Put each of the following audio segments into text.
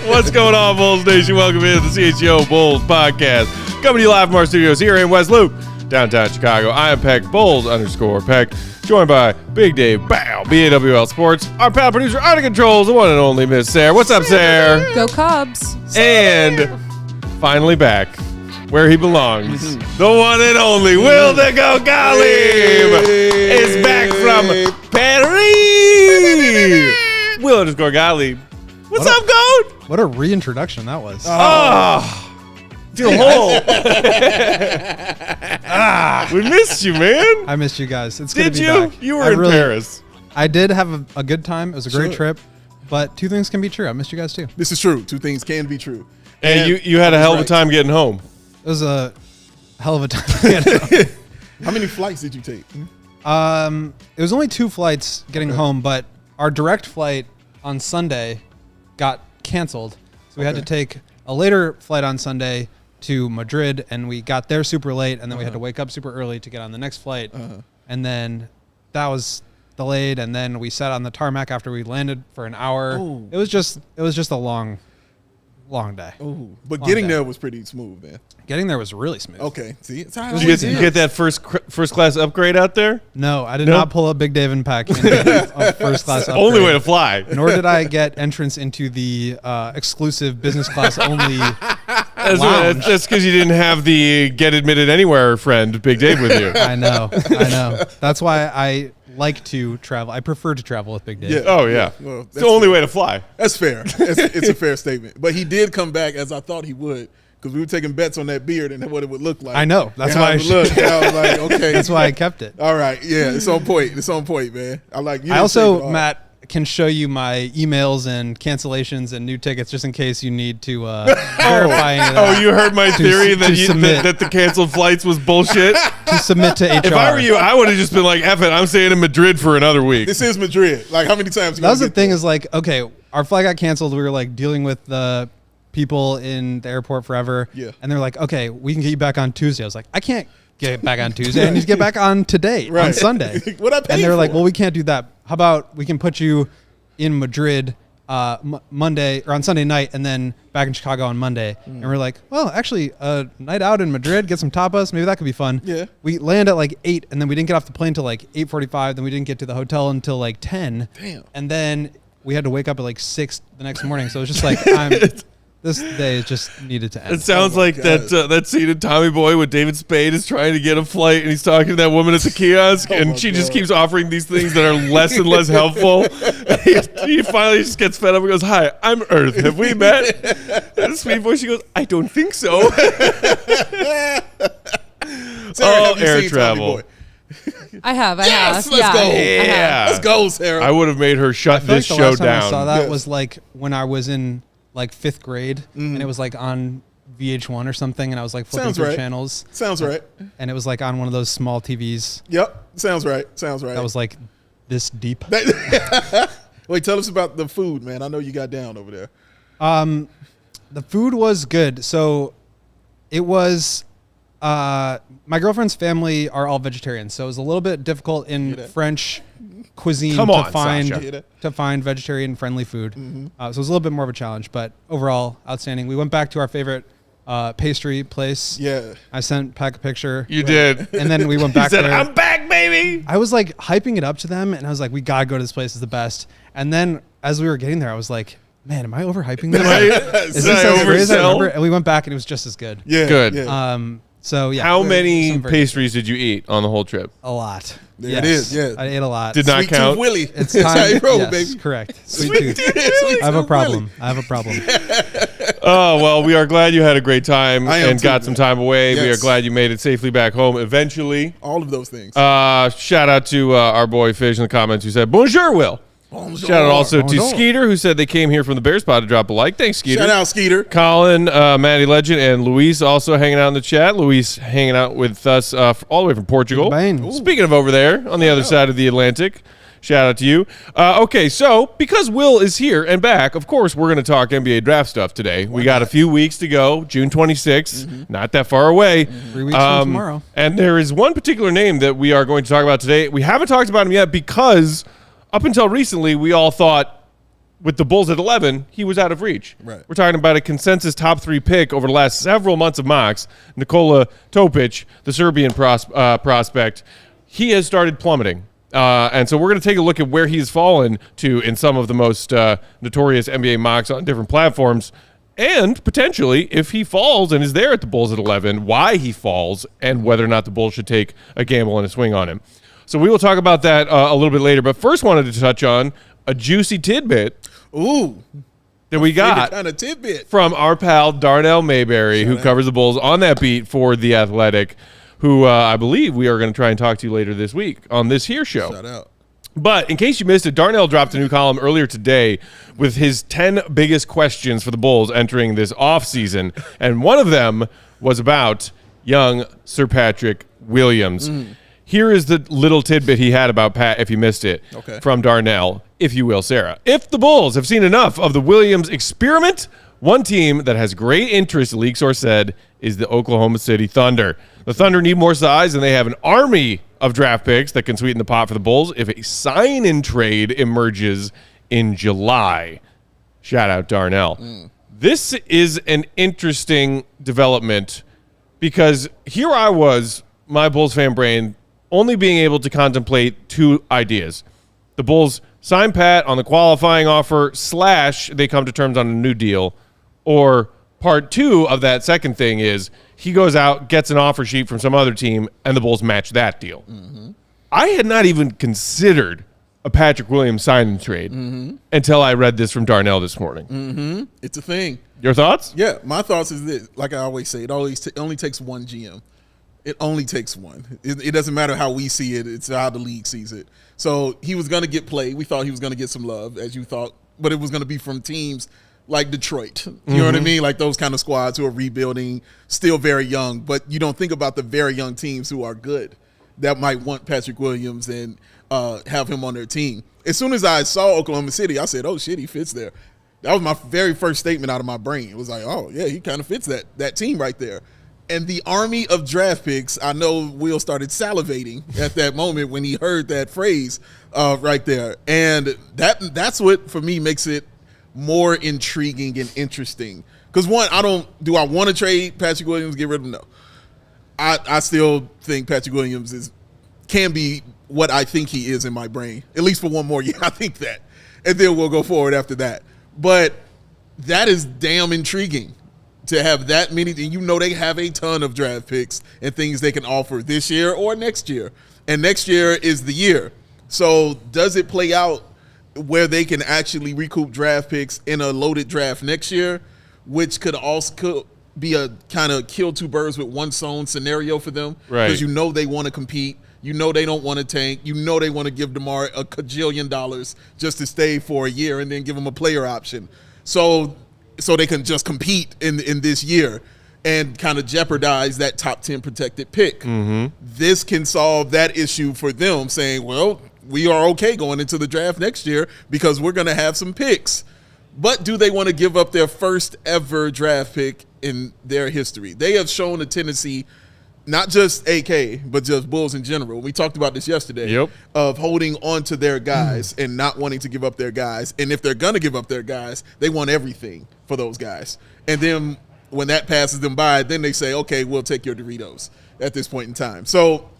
What's going on, Bulls Nation? Welcome into the CHGO Bulls podcast. Coming to you live from our studios here in West Loop, downtown Chicago. I am Peck, Bulls_Peck, joined by Big Dave, Bow, BAWL Sports, our pal producer, out of controls, the one and only Miss Sarah. What's up, Sarah? Go Cubs. And finally back where he belongs, the one and only Will the Go Galib is back from Paris. Will Galib. What's up, Goat? What a reintroduction that was. Feel whole. We missed you, man. I missed you guys. It's good to be you? back. You were in Paris. I did have a good time. It was a great trip. But two things can be true. I missed you guys too. This is true. Two things can be true. And you had a hell of a time getting home. It was a hell of a time. How many flights did you take? It was only 2 flights getting home, but our direct flight on Sunday got canceled. So we had to take a later flight on Sunday to Madrid, and we got there super late, and then we had to wake up super early to get on the next flight. And then that was delayed, and then we sat on the tarmac after we landed for an hour. Ooh. It was just a long day. Ooh. But Long getting day. there was pretty smooth, man. Getting there was really smooth. Okay. See, it's how Did you get that first class upgrade out there? No, I did not pull up Big Dave and Pack in a first class upgrade. Only way to fly. Nor did I get entrance into the exclusive business class only lounge. That's because you didn't have the get admitted anywhere friend, Big Dave, with you. I know. That's why I like to travel. I prefer to travel with Big Dave. Yeah. Oh, yeah. Well, It's the only way to fly. That's fair. It's a fair statement. But he did come back as I thought he would, because we were taking bets on that beard and what it would look like. I know. That's and why I was like, okay. That's why I kept it. All right. Yeah, it's on point. It's on point, man. I like you. I also, Matt, can show you my emails and cancellations and new tickets just in case you need to verify any of that. Oh, you heard my theory submit. that the canceled flights was bullshit? To submit to HR. If I were you, I would have just been like, F it, I'm staying in Madrid for another week. This is Madrid. Like, how many times? That was the thing is like, okay, our flight got canceled. We were like dealing with the people in the airport forever. Yeah. And they're like, okay, we can get you back on Tuesday. I was like, I can't get back on Tuesday. I need to get back on today, on Sunday. What I paid And they're like, for? well, we can't do that. How about we can put you in Madrid Monday or on Sunday night and then back in Chicago on Monday. And we're like, well, actually a night out in Madrid, get some tapas. Maybe that could be fun. Yeah. We land at like 8 and then we didn't get off the plane till like 8:45. Then we didn't get to the hotel until like 10. Damn. And then we had to wake up at like 6 the next morning. So it was just like, this day just needed to end. It sounds like that scene in Tommy Boy when David Spade is trying to get a flight and he's talking to that woman at the kiosk and she just keeps offering these things that are less and less helpful. He finally just gets fed up and goes, "Hi, I'm Earth. Have we met?" And the Speed Boy, she goes, "I don't think so." Sarah, have you air seen travel. Tommy Boy? I have. Yes, let's Yeah. go. I have. Yeah. Let's go, Sarah. I would have made her shut I feel this like the show last time down. I saw that Yes. was like when I was in like 5th grade and it was like on VH1 or something and I was like flipping Sounds through right. channels Sounds right. and it was like on one of those small TVs Yep. Sounds right. Sounds right. that was like this deep. Wait, tell us about the food, man. I know you got down over there. The food was good. So it was my girlfriend's family are all vegetarians, so it was a little bit difficult in French cuisine Come on, to find Sasha. vegetarian friendly food. So it was a little bit more of a challenge, but overall outstanding. We went back to our favorite pastry place. Yeah. I sent Pack a picture. You did. And then we went He back said, there. "I'm back, baby." I was like hyping it up to them, and I was like, we gotta go to this place, it's the best. And then as we were getting there, I was like, man, am I overhyping this? Is this as great as I remember? And we went back and it was just as good. Yeah. Good. Yeah. So yeah. How many some very- pastries did you eat on the whole trip? A lot. There it is, yeah. I ate a lot. Did not Sweet count. Tooth Willie. It's That's time. how you roll, Yes, baby. correct. Sweet Sweet tooth. Tooth I have a Willie. problem. I have a problem. Oh, well, we are glad you had a great time I am and too, got man. some time away. We are Yes. glad you made it safely back home eventually. All of those things. Shout out to our boy Fish in the comments who said, Bonjour, Will. Bonjour. Shout out also to Bonjour. Skeeter, who said they came here from the Bear Spot to drop a like. Thanks, Skeeter. Shout out, Skeeter. Colin, Maddie Legend, and Luis also hanging out in the chat. Luis hanging out with us all the way from Portugal. Bang. Speaking of over there on the other side of the Atlantic, shout out to you. Okay, so because Will is here and back, of course, we're going to talk NBA draft stuff today. We got a few weeks to go, June 26th, not that far away. 3 weeks from tomorrow. And there is one particular name that we are going to talk about today. We haven't talked about him yet because up until recently, we all thought with the Bulls at 11, he was out of reach. Right. We're talking about a consensus top 3 pick over the last several months of mocks, Nikola Topic, the Serbian prospect. He has started plummeting. And so we're going to take a look at where he's fallen to in some of the most notorious NBA mocks on different platforms. And potentially, if he falls and is there at the Bulls at 11, why he falls and whether or not the Bulls should take a gamble and a swing on him. So we will talk about that a little bit later. But first wanted to touch on a juicy tidbit Ooh. that we got Kind of tidbit. from our pal Darnell Mayberry, who covers the Bulls on that beat for The Athletic, who I believe we are going to try and talk to later this week on this here show. Shout out. But in case you missed it, Darnell dropped a new column earlier today with his 10 biggest questions for the Bulls entering this offseason. And one of them was about young Sir Patrick Williams. Here is the little tidbit he had about Pat, if you missed it, Okay. from Darnell, if you will, Sarah. If the Bulls have seen enough of the Williams experiment, one team that has great interest, leak source said, is the Oklahoma City Thunder. The Thunder need more size, and they have an army of draft picks that can sweeten the pot for the Bulls if a sign-in trade emerges in July. Shout out Darnell. This is an interesting development because here I was, my Bulls fan brain, only being able to contemplate 2 ideas. The Bulls sign Pat on the qualifying offer / they come to terms on a new deal. Or part 2 of that second thing is he goes out, gets an offer sheet from some other team, and the Bulls match that deal. I had not even considered a Patrick Williams sign-in trade until I read this from Darnell this morning. It's a thing. Your thoughts? Yeah, my thoughts is this. Like I always say, it only takes one GM. It only takes one. It doesn't matter how we see it. It's how the league sees it. So he was going to get played. We thought he was going to get some love, as you thought, but it was going to be from teams like Detroit. You know what I mean? Like those kind of squads who are rebuilding, still very young. But you don't think about the very young teams who are good that might want Patrick Williams and have him on their team. As soon as I saw Oklahoma City, I said, oh, shit, he fits there. That was my very first statement out of my brain. It was like, oh, yeah, he kind of fits that team right there. And the army of draft picks, I know Will started salivating at that moment when he heard that phrase right there. And that's what, for me, makes it more intriguing and interesting. Because, one, do I want to trade Patrick Williams, get rid of him? No. I still think Patrick Williams can be what I think he is in my brain, at least for one more year. I think that. And then we'll go forward after that. But that is damn intriguing. To have that many, and they have a ton of draft picks and things they can offer this year or next year. And next year is the year. So does it play out where they can actually recoup draft picks in a loaded draft next year, which could also be a kind of kill 2 birds with one stone scenario for them? Right. Because they want to compete. They don't want to tank. They want to give DeMar a $1 kajillion just to stay for a year and then give him a player option. So they can just compete in this year and kind of jeopardize that top 10 protected pick. This can solve that issue for them, saying, well, we are okay going into the draft next year because we're going to have some picks. But do they want to give up their first ever draft pick in their history? They have shown a tendency, not just AK, but just Bulls in general. We talked about this yesterday, of holding on to their guys and not wanting to give up their guys. And if they're going to give up their guys, they want everything for those guys. And then when that passes them by, then they say, okay, we'll take your Doritos at this point in time. So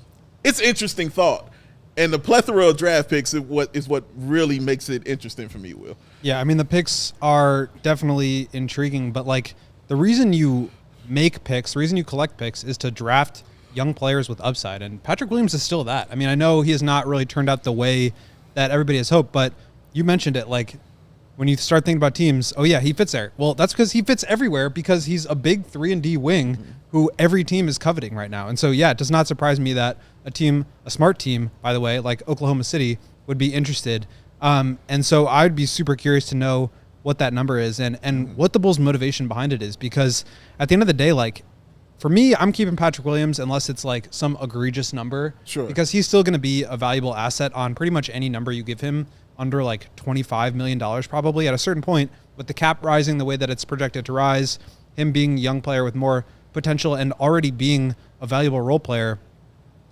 it's an interesting thought. And the plethora of draft picks is what really makes it interesting for me, Will. Yeah, I mean, the picks are definitely intriguing, but like the reason you make picks, the reason you collect picks is to draft young players with upside. And Patrick Williams is still that. I mean, I know he has not really turned out the way that everybody has hoped, but you mentioned it, like when you start thinking about teams, oh yeah, he fits there. Well, that's because he fits everywhere because he's a big 3-and-D wing who every team is coveting right now. And so, yeah, it does not surprise me that a smart team, by the way, like Oklahoma City would be interested. And so I'd be super curious to know what that number is and what the Bulls' motivation behind it is, because at the end of the day, like, for me, I'm keeping Patrick Williams unless it's like some egregious number. Sure. Because he's still going to be a valuable asset on pretty much any number you give him under like $25 million probably at a certain point, with the cap rising the way that it's projected to rise, him being a young player with more potential and already being a valuable role player.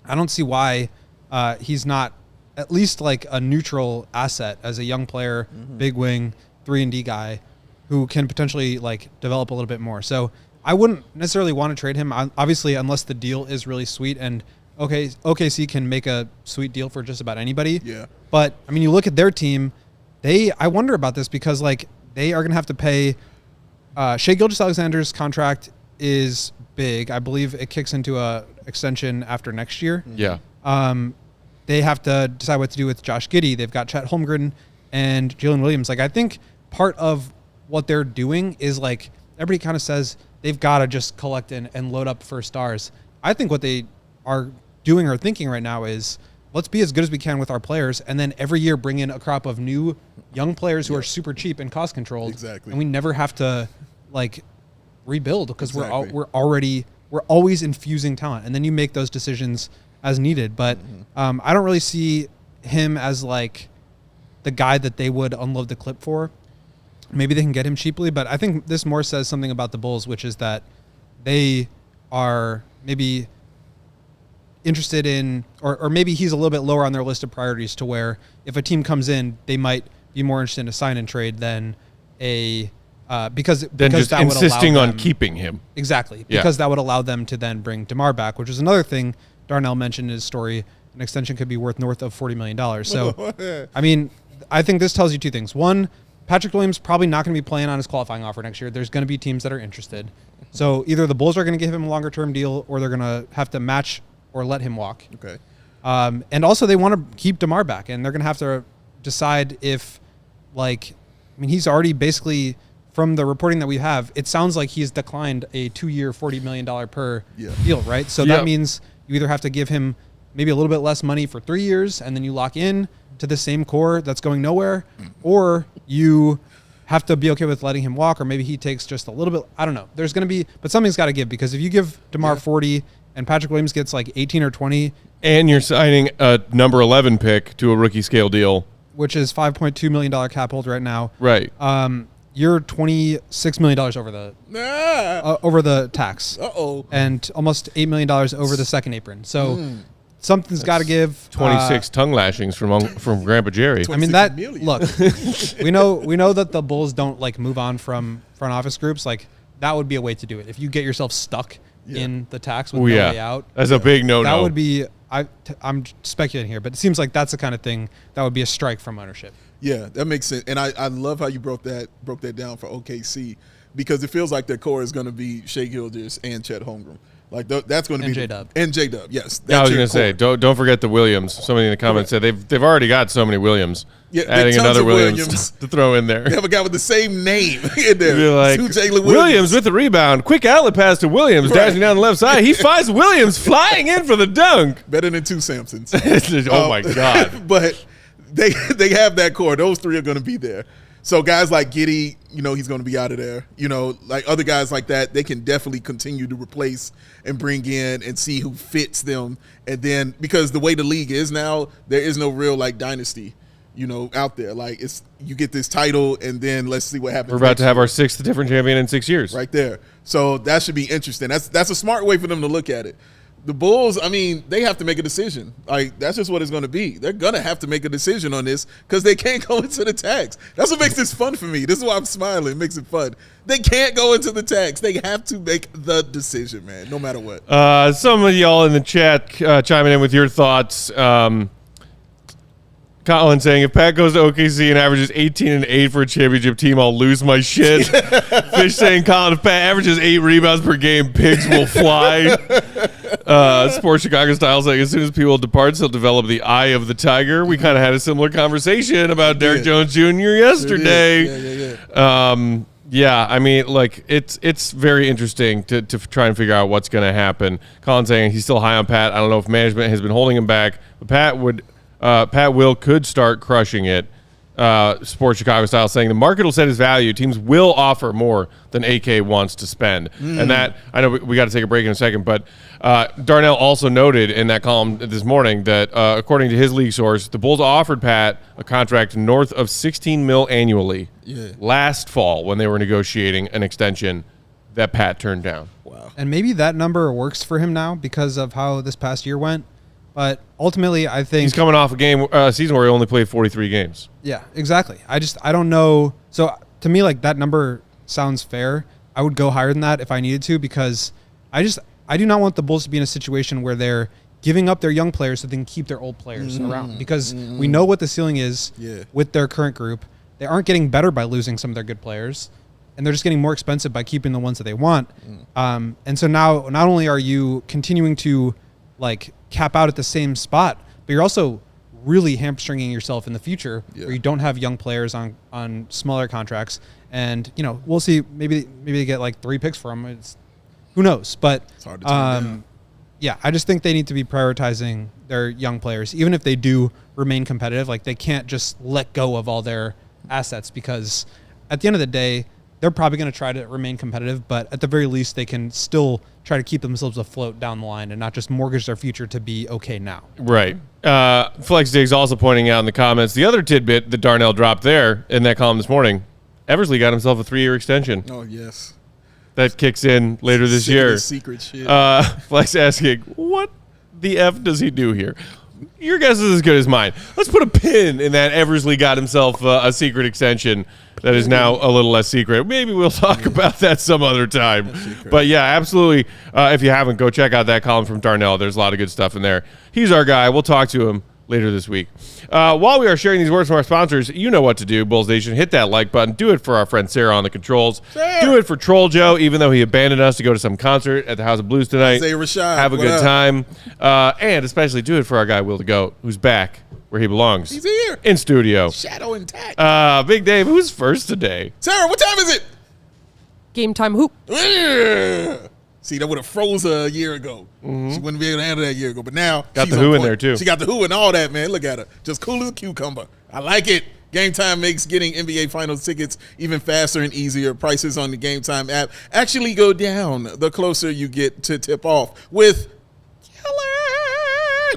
I don't see why he's not at least like a neutral asset as a young player, big wing, 3-and-D guy who can potentially like develop a little bit more. So I wouldn't necessarily want to trade him, obviously, unless the deal is really sweet and OKC can make a sweet deal for just about anybody. Yeah. But I mean, you look at their team, I wonder about this because like they are going to have to pay Shai Gilgeous-Alexander's contract is big. I believe it kicks into a extension after next year. Yeah. They have to decide what to do with Josh Giddey. They've got Chet Holmgren and Jalen Williams. Like, I think part of what they're doing is like everybody kind of says they've got to just collect and load up for stars. I think what they are doing or thinking right now is let's be as good as we can with our players, and then every year bring in a crop of new young players who are super cheap and cost controlled. Exactly. And we never have to like rebuild because Exactly. we're always infusing talent, and then you make those decisions as needed. But I don't really see him as like the guy that they would unload the clip for. Maybe they can get him cheaply, but I think this more says something about the Bulls, which is that they are maybe interested in, or maybe he's a little bit lower on their list of priorities, to where if a team comes in, they might be more interested in a sign and trade than because Just that would allow insisting on them- keeping him. Exactly. Yeah. Because that would allow them to then bring DeMar back, which is another thing Darnell mentioned in his story. An extension could be worth north of $40 million. So, I mean, I think this tells you two things. One, Patrick Williams probably not going to be playing on his qualifying offer next year. There's going to be teams that are interested. So either the Bulls are going to give him a longer-term deal, or they're going to have to match or let him walk. Okay. And also they want to keep DeMar back, and they're going to have to decide if, like, I mean, he's already basically, from the reporting that we have, it sounds like he's declined a 2-year, $40 million per deal, right? So that means you either have to give him maybe a little bit less money for 3 years, and then you lock in to the same core that's going nowhere, or you have to be okay with letting him walk, or maybe he takes just a little bit. I don't know. There's going to be, but something's got to give, because if you give DeMar 40 and Patrick Williams gets like 18 or 20, And you're signing a number 11 pick to a rookie scale deal, which is $5.2 million cap hold right now. right? You're $26 million over the tax. And almost $8 million over the second apron. So something's got to give. 26 tongue lashings from Grandpa Jerry. I mean, that million. look, we know that the Bulls don't like move on from front office groups. Like, that would be a way to do it. If you get yourself stuck in the tax with no way out, that's a big no-no. that would be. I'm speculating here, but it seems like that's the kind of thing that would be a strike from ownership. Yeah, that makes sense. And I love how you broke that down for OKC, because it feels like their core is going to be Shai Gilgeous and Chet Holmgren. Like that's going to be J-Dub. And J-Dub, yes. Yeah, I was your going to say, core. don't forget the Williams. Somebody in the comments said they've already got so many Williams. Yeah, adding tons another of Williams to throw in there. They have a guy with the same name in there. You're like, Two Jalen Williams with the rebound. Quick outlet pass to Williams, Right. dashing down the left side. He finds Williams flying in for the dunk. Better than two Sampsons. Oh, my God. But they have that core. Those three are going to be there. So guys like Giddey, he's going to be out of there. Like other guys like that, they can definitely continue to replace and bring in and see who fits them. And then, because the way the league is now, there is no real like dynasty, out there. Like, it's, you get this title and then let's see what happens. We're about next to have year. our sixth different champion in 6 years. Right there. So that should be interesting. That's a smart way for them to look at it. The Bulls, I mean, they have to make a decision. Like, that's just what it's going to be. They're going to have to make a decision on this because they can't go into the tax. That's what makes this fun for me. This is why I'm smiling. It makes it fun. They can't go into the tax. They have to make the decision, man, no matter what. Some of y'all in the chat chiming in with your thoughts. Colin saying, if Pat goes to OKC and averages 18 and 8 for a championship team, I'll lose my shit. Fish saying, Colin, if Pat averages 8 rebounds per game, pigs will fly. Sports Chicago style saying, as soon as people departs, he'll develop the eye of the tiger. We kind of had a similar conversation about Derrick Jones Jr. yesterday. Yeah, I mean, like, it's very interesting to try and figure out what's going to happen. Colin saying he's still high on Pat. I don't know if management has been holding him back, but Pat could start crushing it. Sports Chicago style saying the market will set his value. Teams will offer more than AK wants to spend. And that, I know we got to take a break in a second, but Darnell also noted in that column this morning that according to his league source, the Bulls offered Pat a contract north of $16 million annually last fall when they were negotiating an extension that Pat turned down. Wow. And maybe that number works for him now because of how this past year went. But ultimately, I think he's coming off a season where he only played 43 games. Yeah, exactly. I don't know. So to me, like, that number sounds fair. I would go higher than that if I needed to, because I do not want the Bulls to be in a situation where they're giving up their young players so they can keep their old players around, because we know what the ceiling is with their current group. They aren't getting better by losing some of their good players, and they're just getting more expensive by keeping the ones that they want. And so now not only are you continuing to, like, cap out at the same spot, but you're also really hamstringing yourself in the future where you don't have young players on smaller contracts. And, you know, we'll see. Maybe they get like 3 picks for them. Who knows? But it's hard to turn down. Yeah, I just think they need to be prioritizing their young players, even if they do remain competitive. Like, they can't just let go of all their assets, because at the end of the day, they're probably going to try to remain competitive, but at the very least, they can still try to keep themselves afloat down the line and not just mortgage their future to be okay now. Right. Flex Diggs also pointing out in the comments, the other tidbit that Darnell dropped there in that column this morning, Eversley got himself a 3-year extension. Oh, yes. That kicks in later this year. Secret shit. Flex asking, what the F does he do here? Your guess is as good as mine. Let's put a pin in that Eversley got himself a secret extension that is now a little less secret. Maybe we'll talk about that some other time. But yeah, absolutely. If you haven't, go check out that column from Darnell. There's a lot of good stuff in there. He's our guy. We'll talk to him later this week. While we are sharing these words from our sponsors, you know what to do, Bulls Nation. Hit that like button. Do it for our friend Sarah on the controls. Do it for Troll Joe, even though he abandoned us to go to some concert at the House of Blues tonight. Say Rashad, have a good time. And especially do it for our guy, Will the Goat, who's back where he belongs. He's here. In studio. Shadow intact. Big Dave, who's first today? Sarah, what time is it? Game time hoop. See, that would have froze her a year ago. She wouldn't be able to handle that a year ago. But now got she's the who on in point. there too. She got the who and all that, man. Look at her. Just cool as a cucumber. I like it. Game Time makes getting NBA Finals tickets even faster and easier. Prices on the Game Time app actually go down the closer you get to tip off with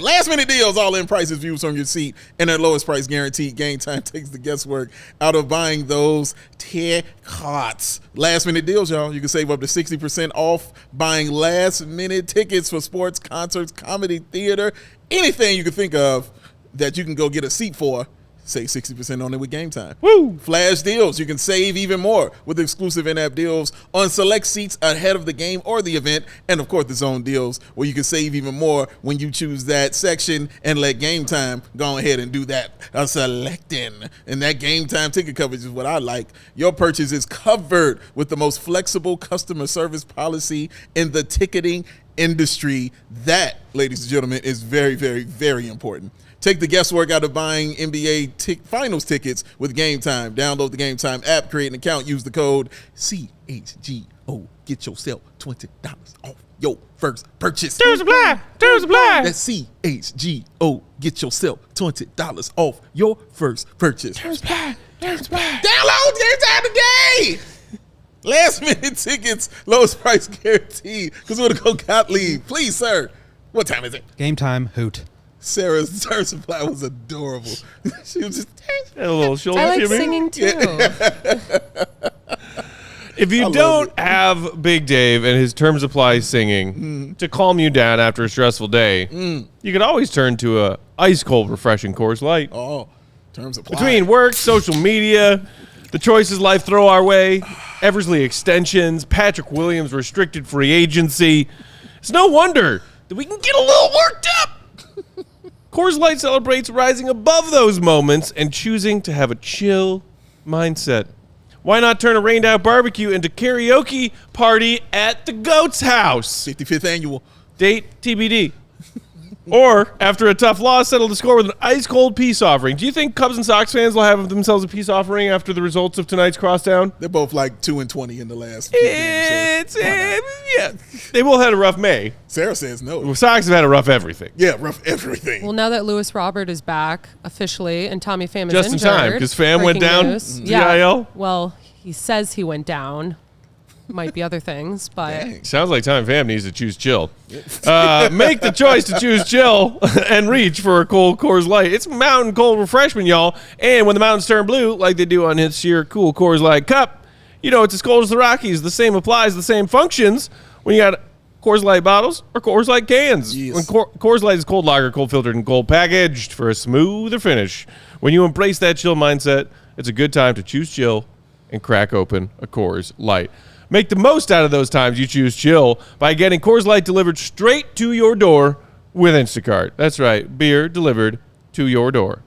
last-minute deals, all-in prices, views from your seat, and their lowest price guaranteed. Game Time takes the guesswork out of buying those tickets. Last-minute deals, y'all. You can save up to 60% off buying last-minute tickets for sports, concerts, comedy, theater, anything you can think of that you can go get a seat for. Save 60% on it with Game Time. Woo! Flash deals. You can save even more with exclusive in-app deals on select seats ahead of the game or the event. And, of course, the zone deals where you can save even more when you choose that section and let Game Time go ahead and do that selecting. And that Game Time ticket coverage is what I like. Your purchase is covered with the most flexible customer service policy in the ticketing industry. That, ladies and gentlemen, is very, very, very important. Take the guesswork out of buying NBA Finals tickets with Game Time. Download the Game Time app, create an account, use the code CHGO. Get yourself $20 off your first purchase. Terms apply. Terms apply. That's CHGO. Get yourself $20 off your first purchase. Terms apply. Terms apply. Download Game Time today. Last minute tickets, lowest price guaranteed. Because we're going to go Gottlieb. Please, sir. What time is it? Game time hoot. Sarah's term supply was adorable. She was just a little shoulder I like shimmy. singing too. If you don't have Big Dave and his term supply singing to calm you down after a stressful day, you can always turn to a ice cold, refreshing Coors Light. Oh, term supply. Between work, social media, the choices life throw our way, Eversley extensions, Patrick Williams restricted free agency, it's no wonder that we can get a little worked up. Coors Light celebrates rising above those moments and choosing to have a chill mindset. Why not turn a rained-out barbecue into karaoke party at the Goat's house? 55th annual. Date TBD. Or, after a tough loss, settle the score with an ice-cold peace offering. Do you think Cubs and Sox fans will have themselves a peace offering after the results of tonight's crosstown? They're both like 2-20 in the last few games. Yeah. They both had a rough May. Sarah says no. The Sox have had a rough everything. Yeah, rough everything. Well, now that Lewis Robert is back officially and Tommy Pham is Just in injured. time, because Pham went breaking down news. DIL? Well, he says he went down. Might be other things, but Dang. Sounds like Tommy Pham needs to choose chill. Make the choice to choose chill and reach for a cold Coors Light. It's mountain cold refreshment, y'all. And when the mountains turn blue, like they do on this year cool Coors Light cup, you know it's as cold as the Rockies. The same applies, the same functions when you got Coors Light bottles or Coors Light cans. Yes. When Coors Light is cold lager, cold filtered, and cold packaged for a smoother finish. When you embrace that chill mindset, it's a good time to choose chill and crack open a Coors Light. Make the most out of those times you choose chill by getting Coors Light delivered straight to your door with Instacart. That's right, beer delivered to your door.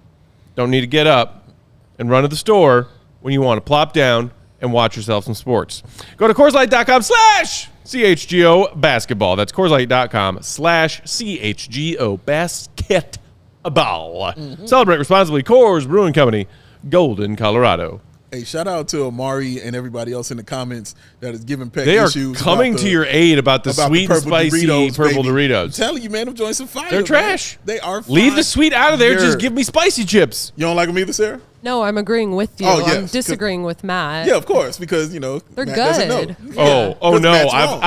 Don't need to get up and run to the store when you want to plop down and watch yourself some sports. Go to CoorsLight.com/CHGO basketball. That's CoorsLight.com/CHGO basketball. Celebrate responsibly. Coors Brewing Company, Golden, Colorado. Hey, shout out to Amari and everybody else in the comments that is giving Peck They are issues. coming about to your aid about the sweet and purple spicy purple baby. I'm Doritos. telling you, man, them joints are fire. They're man. trash. They are fire. Leave the sweet out of there. Yeah. Just give me spicy chips. You don't like them either, Sarah? no, I'm agreeing with you. Oh, yes, I'm disagreeing with Matt. Yeah, of course, because, you know, They're Matt doesn't know. good. Oh Because no! Matt's wrong.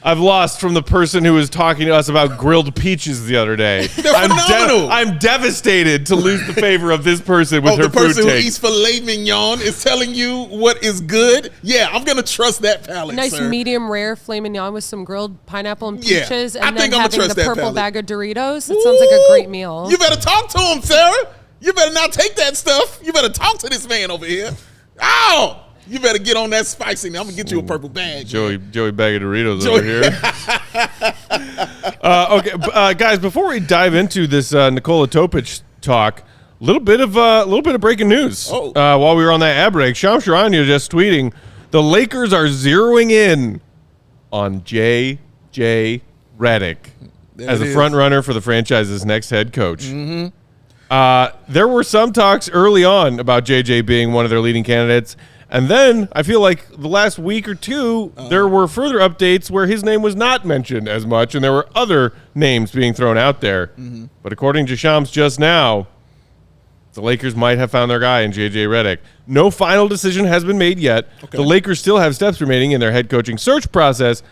I've lost from the person who was talking to us about grilled peaches the other day. They're phenomenal. I'm devastated to lose the favor of this person with Oh, her the person fruit who takes. eats filet mignon is telling you what is good? Yeah, I'm going to trust that palate, Nice sir. medium rare filet mignon with some grilled pineapple and Yeah, peaches, I and think then I'ma having trust the that purple palate. bag of Doritos. It sounds like a great meal. You better talk to him, Sarah. You better not take that stuff. You better talk to this man over here. Ow! You better get on that spicy. Now I'm going to get you a purple bag. Joey bag of Doritos over here. Okay, guys. Before we dive into this Nikola Topic talk, a little bit of breaking news. Oh. While we were on that ad break, Shams Charania just tweeting, the Lakers are zeroing in on J.J. Redick as a front runner for the franchise's next head coach. Mm-hmm. There were some talks early on about J.J. being one of their leading candidates. And then I feel like the last week or two, there were further updates where his name was not mentioned as much, and there were other names being thrown out there. Mm-hmm. But according to Shams just now, the Lakers might have found their guy in J.J. Redick. No final decision has been made yet. Okay. The Lakers still have steps remaining in their head coaching search process,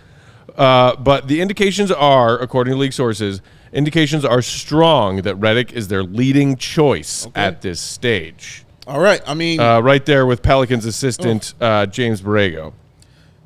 but the indications are, according to league sources, indications are strong that Redick is their leading choice at this stage. All right. I mean, right there with Pelicans assistant James Borrego.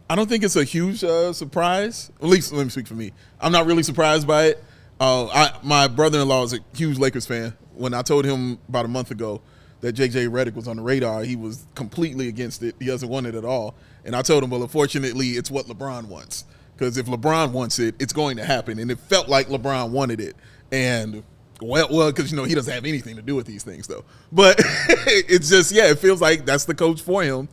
I don't think it's a huge surprise. At least let me speak for me. I'm not really surprised by it. My brother-in-law is a huge Lakers fan. When I told him about a month ago that J.J. Redick was on the radar, he was completely against it. He doesn't want it at all. And I told him, well, unfortunately, it's what LeBron wants. Because if LeBron wants it, it's going to happen. And it felt like LeBron wanted it. And well, because, you know, he doesn't have anything to do with these things, though. But it's just, it feels like that's the coach for him.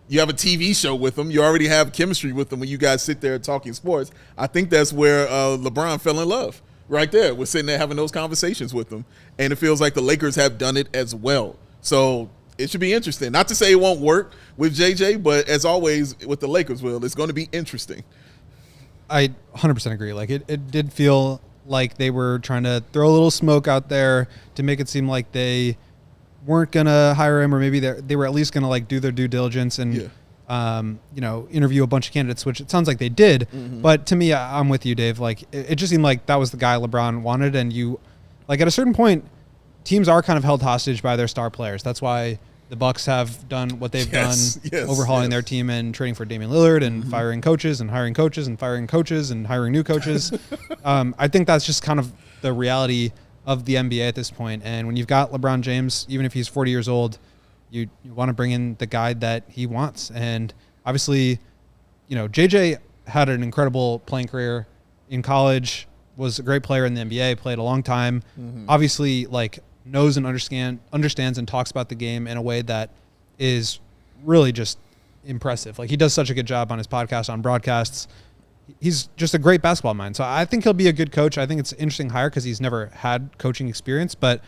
You have a TV show with him. You already have chemistry with him when you guys sit there talking sports. I think that's where LeBron fell in love right there. We're sitting there having those conversations with him. And it feels like the Lakers have done it as well. So it should be interesting. Not to say it won't work with JJ, but as always with the Lakers, it's going to be interesting. I 100% agree. Like it did feel like they were trying to throw a little smoke out there to make it seem like they weren't going to hire him, or maybe they were at least going to like do their due diligence and interview a bunch of candidates, which it sounds like they did. Mm-hmm. But to me, I'm with you, Dave. Like it just seemed like that was the guy LeBron wanted, and you like at a certain point, teams are kind of held hostage by their star players. That's why the Bucks have done what they've done, overhauling their team and trading for Damian Lillard and firing coaches and hiring coaches and firing coaches and hiring new coaches. I think that's just kind of the reality of the NBA at this point. And when you've got LeBron James, even if he's 40 years old, you want to bring in the guy that he wants. And obviously, JJ had an incredible playing career in college. was a great player in the NBA, played a long time. Obviously, like knows and understands and talks about the game in a way that is really just impressive. Like he does such a good job on his podcast, on broadcasts. He's just a great basketball mind. So I think he'll be a good coach. I think it's an interesting hire because he's never had coaching experience. But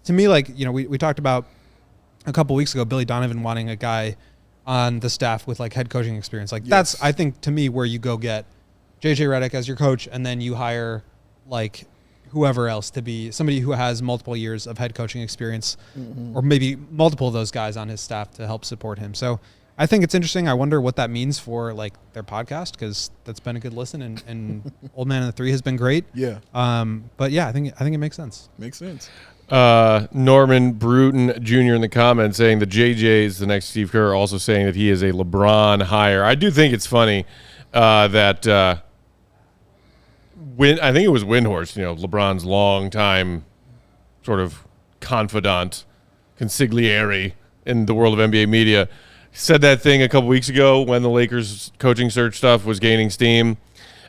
to me, like, you know, we talked about a couple weeks ago, Billy Donovan wanting a guy on the staff with like head coaching experience. Like that's, I think, to me, where you go get JJ Redick as your coach, and then you hire like whoever else to be somebody who has multiple years of head coaching experience, or maybe multiple of those guys on his staff to help support him. So I think it's interesting. I wonder what that means for like their podcast, because that's been a good listen, and Old Man and the Three has been great. Yeah. But yeah, I think it makes sense. Makes sense. Norman Bruton Jr. in the comments saying that JJ is the next Steve Kerr, also saying that he is a LeBron hire. I do think it's funny that I think it was Windhorst, you know, LeBron's longtime sort of confidant, consigliere in the world of NBA media, said that thing a couple weeks ago when the Lakers coaching search stuff was gaining steam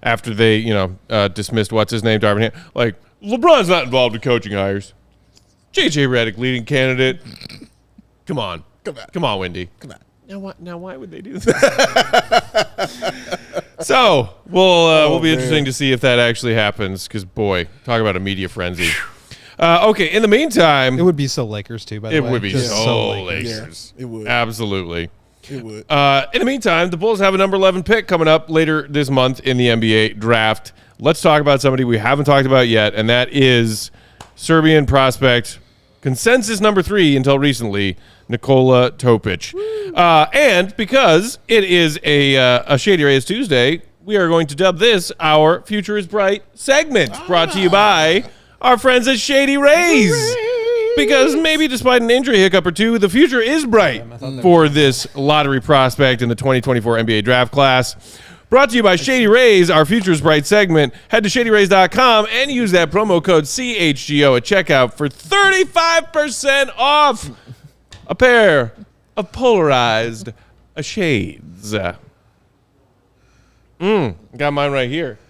after they, you know, dismissed what's his name, Darvin Ham. Like, LeBron's not involved in coaching hires. JJ Redick, leading candidate. Come on, Wendy. Come on. Now, why would they do that? So we'll be interesting to see if that actually happens. Because boy, talk about a media frenzy. Okay, in the meantime, It would be so Lakers too. By the way, it would be Just so Lakers. Yeah, it would. Absolutely. It would. In the meantime, the Bulls have a number 11 pick coming up later this month in the NBA draft. Let's talk about somebody we haven't talked about yet, and that is Serbian prospect, consensus number 3 until recently, Nikola Topic. And because it is a Shady Rays Tuesday, we are going to dub this our Future is Bright segment, brought to you by our friends at Shady Rays. Because maybe despite an injury hiccup or two, the future is bright for this lottery prospect in the 2024 NBA draft class. Brought to you by Shady Rays, our Future is Bright segment. Head to shadyrays.com and use that promo code CHGO at checkout for 35% off a pair of polarized shades. Got mine right here.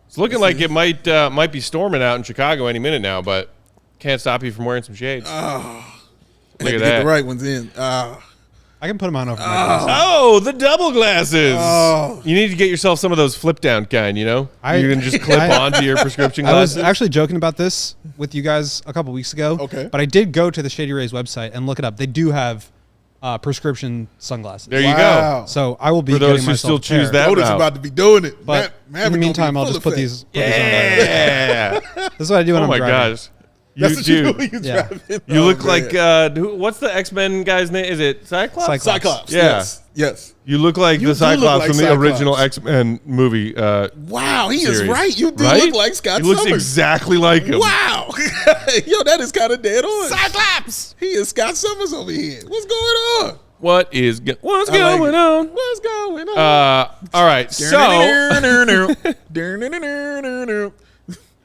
It's looking like it might be storming out in Chicago any minute now, but can't stop you from wearing some shades. Look Look at get that. the right ones in. I can put them on over my glasses. Oh, the double glasses. Oh. You need to get yourself some of those flip down kind, you know? You can just clip onto your prescription I was glasses. actually joking about this with you guys a couple weeks ago. Okay. But I did go to the Shady Rays website and look it up. They do have prescription sunglasses. There you Wow. go. So I will be For those getting who myself still choose a pair. that Otis route. about to be doing it. But in the meantime, I'll just put these. Put these on there. Yeah. This is what I do when Oh I'm my driving. gosh. That's what you do. do when you Yeah. driving. You Oh, look man. like what's the X-Men guy's name? Is it Cyclops? Cyclops. Yeah. Yes. You look like You the do look Cyclops like from the Cyclops. original X-Men movie. Wow, he series. is right. You do Right? look like Scott He looks Summers. exactly like him. Wow. Yo, that is kind of dead on. Cyclops. He is Scott Summers over here. What's going on? What's I like going it. on? What's going on? All right. So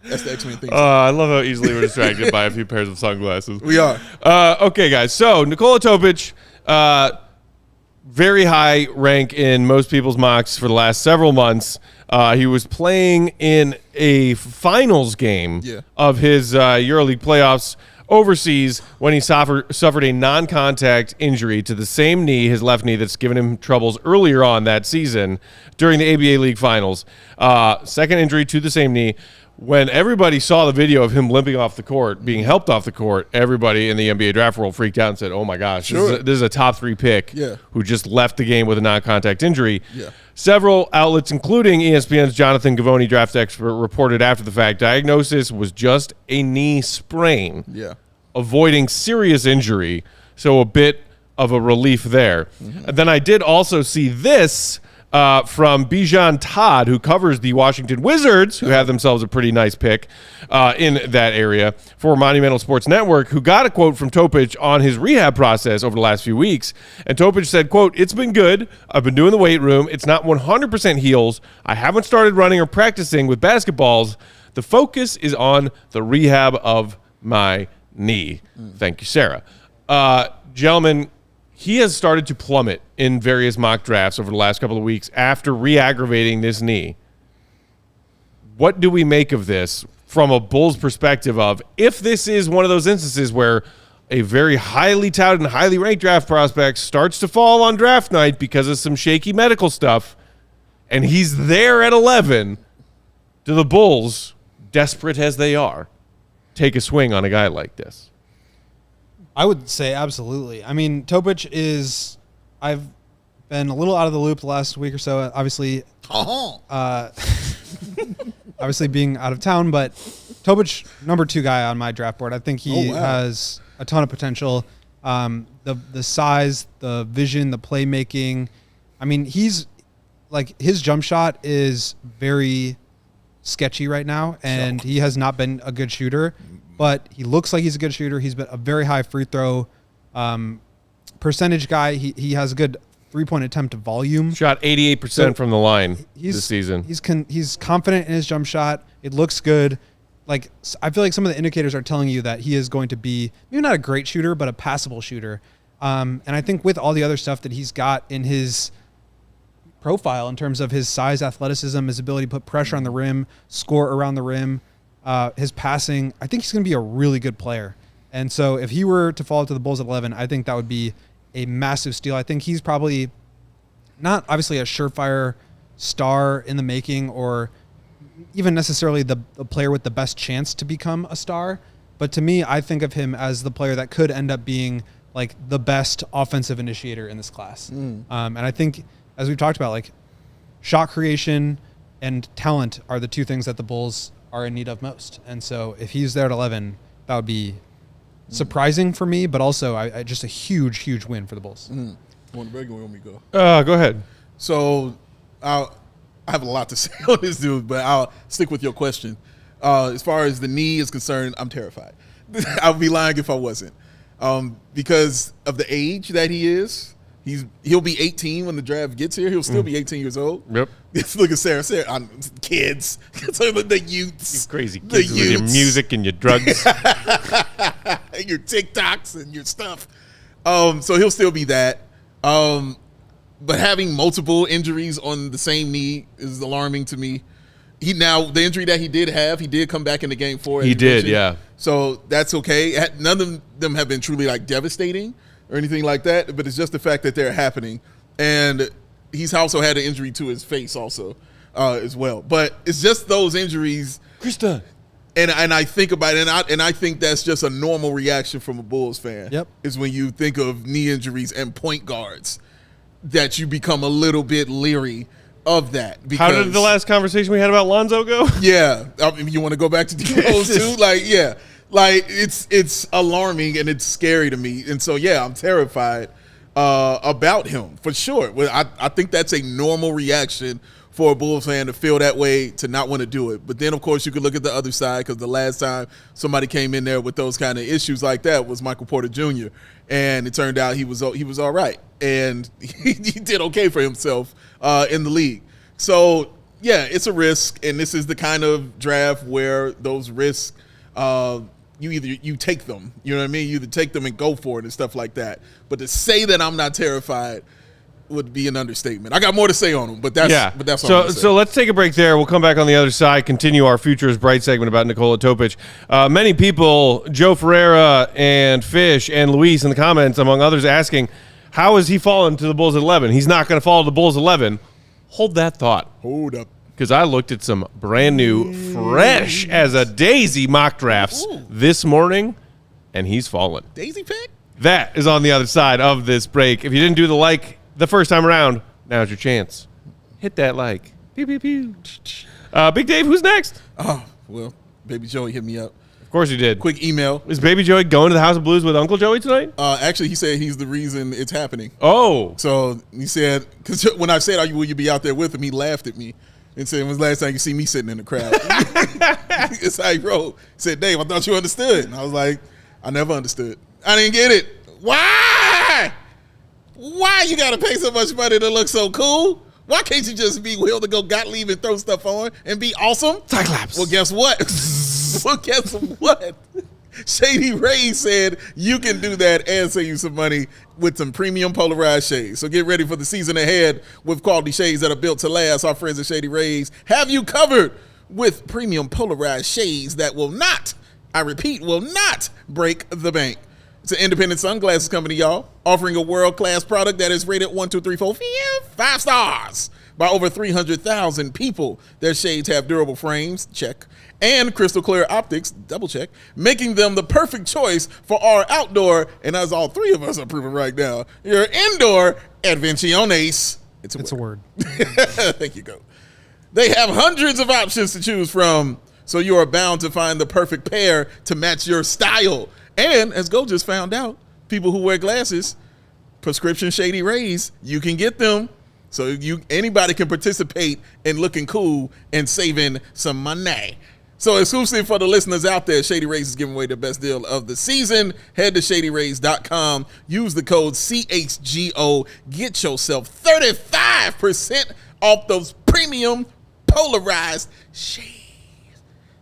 That's the X-Men thing. I love how easily we're distracted by a few pairs of sunglasses. We are. Okay, guys. So Nikola Topic, very high rank in most people's mocks for the last several months. He was playing in a finals game of his EuroLeague playoffs overseas when he suffered a non-contact injury to the same knee, his left knee, that's given him troubles earlier on that season during the ABA League Finals. Second injury to the same knee. When everybody saw the video of him limping off the court, being helped off the court, everybody in the NBA draft world freaked out and said, oh my gosh, this is a top 3 pick who just left the game with a non-contact injury. Yeah. Several outlets, including ESPN's Jonathan Gavoni, draft expert, reported after the fact diagnosis was just a knee sprain, avoiding serious injury, so a bit of a relief there. And then I did also see this from Bijan Todd, who covers the Washington Wizards, who have themselves a pretty nice pick in that area, for Monumental Sports Network, who got a quote from Topic on his rehab process over the last few weeks. And Topic said, quote, "It's been good. I've been doing the weight room. It's not 100% heals. I haven't started running or practicing with basketballs. The focus is on the rehab of my knee." Thank you, Sarah. Gentlemen, he has started to plummet in various mock drafts over the last couple of weeks after re-aggravating this knee. what do we make of this from a Bulls perspective of if this is one of those instances where a very highly touted and highly ranked draft prospect starts to fall on draft night because of some shaky medical stuff, and he's there at 11, do the Bulls, desperate as they are, take a swing on a guy like this? I would say absolutely. I mean, Topic is – I've been a little out of the loop the last week or so, obviously. Obviously being out of town, but Topic, number 2 guy on my draft board. I think he has a ton of potential. The size, the vision, the playmaking. I mean, he's like his jump shot is very sketchy right now, and he has not been a good shooter, but he looks like he's a good shooter. He's been a very high free throw percentage guy. He has a good 3-point attempt volume. Shot 88% from the line this season. He's confident in his jump shot. It looks good. Like, I feel like some of the indicators are telling you that he is going to be maybe not a great shooter, but a passable shooter. And I think with all the other stuff that he's got in his profile in terms of his size, athleticism, his ability to put pressure on the rim, score around the rim, his passing, I think he's going to be a really good player. And so if he were to fall to the Bulls at 11, I think that would be a massive steal. I think he's probably not obviously a surefire star in the making or even necessarily the player with the best chance to become a star. But to me, I think of him as the player that could end up being like the best offensive initiator in this class. And I think, as we've talked about, like shot creation and talent are the 2 things that the Bulls are in need of most. And so if he's there at 11, that would be surprising for me, but also I just a huge win for the Bulls. Want me to go? Go ahead. So I have a lot to say on this dude, but I'll stick with your question. As far as the knee is concerned, I'm terrified. I would be lying if I wasn't. Because of the age that he is. He'll be 18 when the draft gets here. He'll still be 18 years old. Yep. Look at Sarah. Kids. The youths. You crazy kids with your music and your drugs. And your TikToks and your stuff. So he'll still be that. But having multiple injuries on the same knee is alarming to me. The injury that he did come back in the game 4. He did, yeah. So that's okay. None of them have been truly like devastating or anything like that, but it's just the fact that they're happening. And he's also had an injury to his face also as well. But it's just those injuries. Krista. And I think about it, and I think that's just a normal reaction from a Bulls fan. Yep. Is when you think of knee injuries and point guards that you become a little bit leery of that. How did the last conversation we had about Lonzo go? Yeah. I mean, you want to go back to those too? Like, yeah. Like, it's alarming and it's scary to me. And so, yeah, I'm terrified about him for sure. I think that's a normal reaction for a Bulls fan to feel that way, to not want to do it. But then, of course, you could look at the other side, because the last time somebody came in there with those kind of issues like that was Michael Porter Jr., and it turned out he was all right. And he did okay for himself in the league. So, yeah, it's a risk, and this is the kind of draft where those risks you take them, you know what I mean? You either take them and go for it and stuff like that. But to say that I'm not terrified would be an understatement. I got more to say on them, but that's all. So let's take a break there. We'll come back on the other side, continue our Future is Bright segment about Nikola Topic. Many people, Joe Ferreira and Fish and Luis in the comments, among others, asking, how has he fallen to the Bulls at 11? He's not going to fall to the Bulls 11. Hold that thought. Hold up. Because I looked at some brand new, fresh as a daisy mock drafts this morning, and he's fallen. Daisy pick? That is on the other side of this break. If you didn't do the like the first time around, now's your chance. Hit that like. Pew, pew, pew. Big Dave, who's next? Oh, well, Baby Joey hit me up. Of course he did. Quick email. Is Baby Joey going to the House of Blues with Uncle Joey tonight? Actually, he said he's the reason it's happening. Oh. So he said, because when I said, will you be out there with him, he laughed at me and said, when's the last time you see me sitting in the crowd? It's how he wrote. He said, Dave, I thought you understood. And I was like, I never understood. I didn't get it. Why? Why you got to pay so much money to look so cool? Why can't you just be willing to go Gottlieb and throw stuff on and be awesome? Cyclops. Well, guess what? Shady Ray said you can do that and save you some money with some premium polarized shades. So get ready for the season ahead with quality shades that are built to last. Our friends at Shady Rays have you covered with premium polarized shades that will not, I repeat, will not break the bank. It's an independent sunglasses company, y'all, offering a world-class product that is rated 1, 2, 3, 4, 5 stars by over 300,000 people. Their shades have durable frames, check, and crystal clear optics, double check, making them the perfect choice for our outdoor, and as all three of us are proving right now, your indoor adventiones. It's a word. Thank you, Go. They have hundreds of options to choose from, so you are bound to find the perfect pair to match your style. And as Go just found out, people who wear glasses, prescription shady rays, you can get them. So anybody can participate in looking cool and saving some money. So exclusive for the listeners out there, Shady Rays is giving away the best deal of the season. Head to shadyrays.com. Use the code CHGO. Get yourself 35% off those premium polarized shades.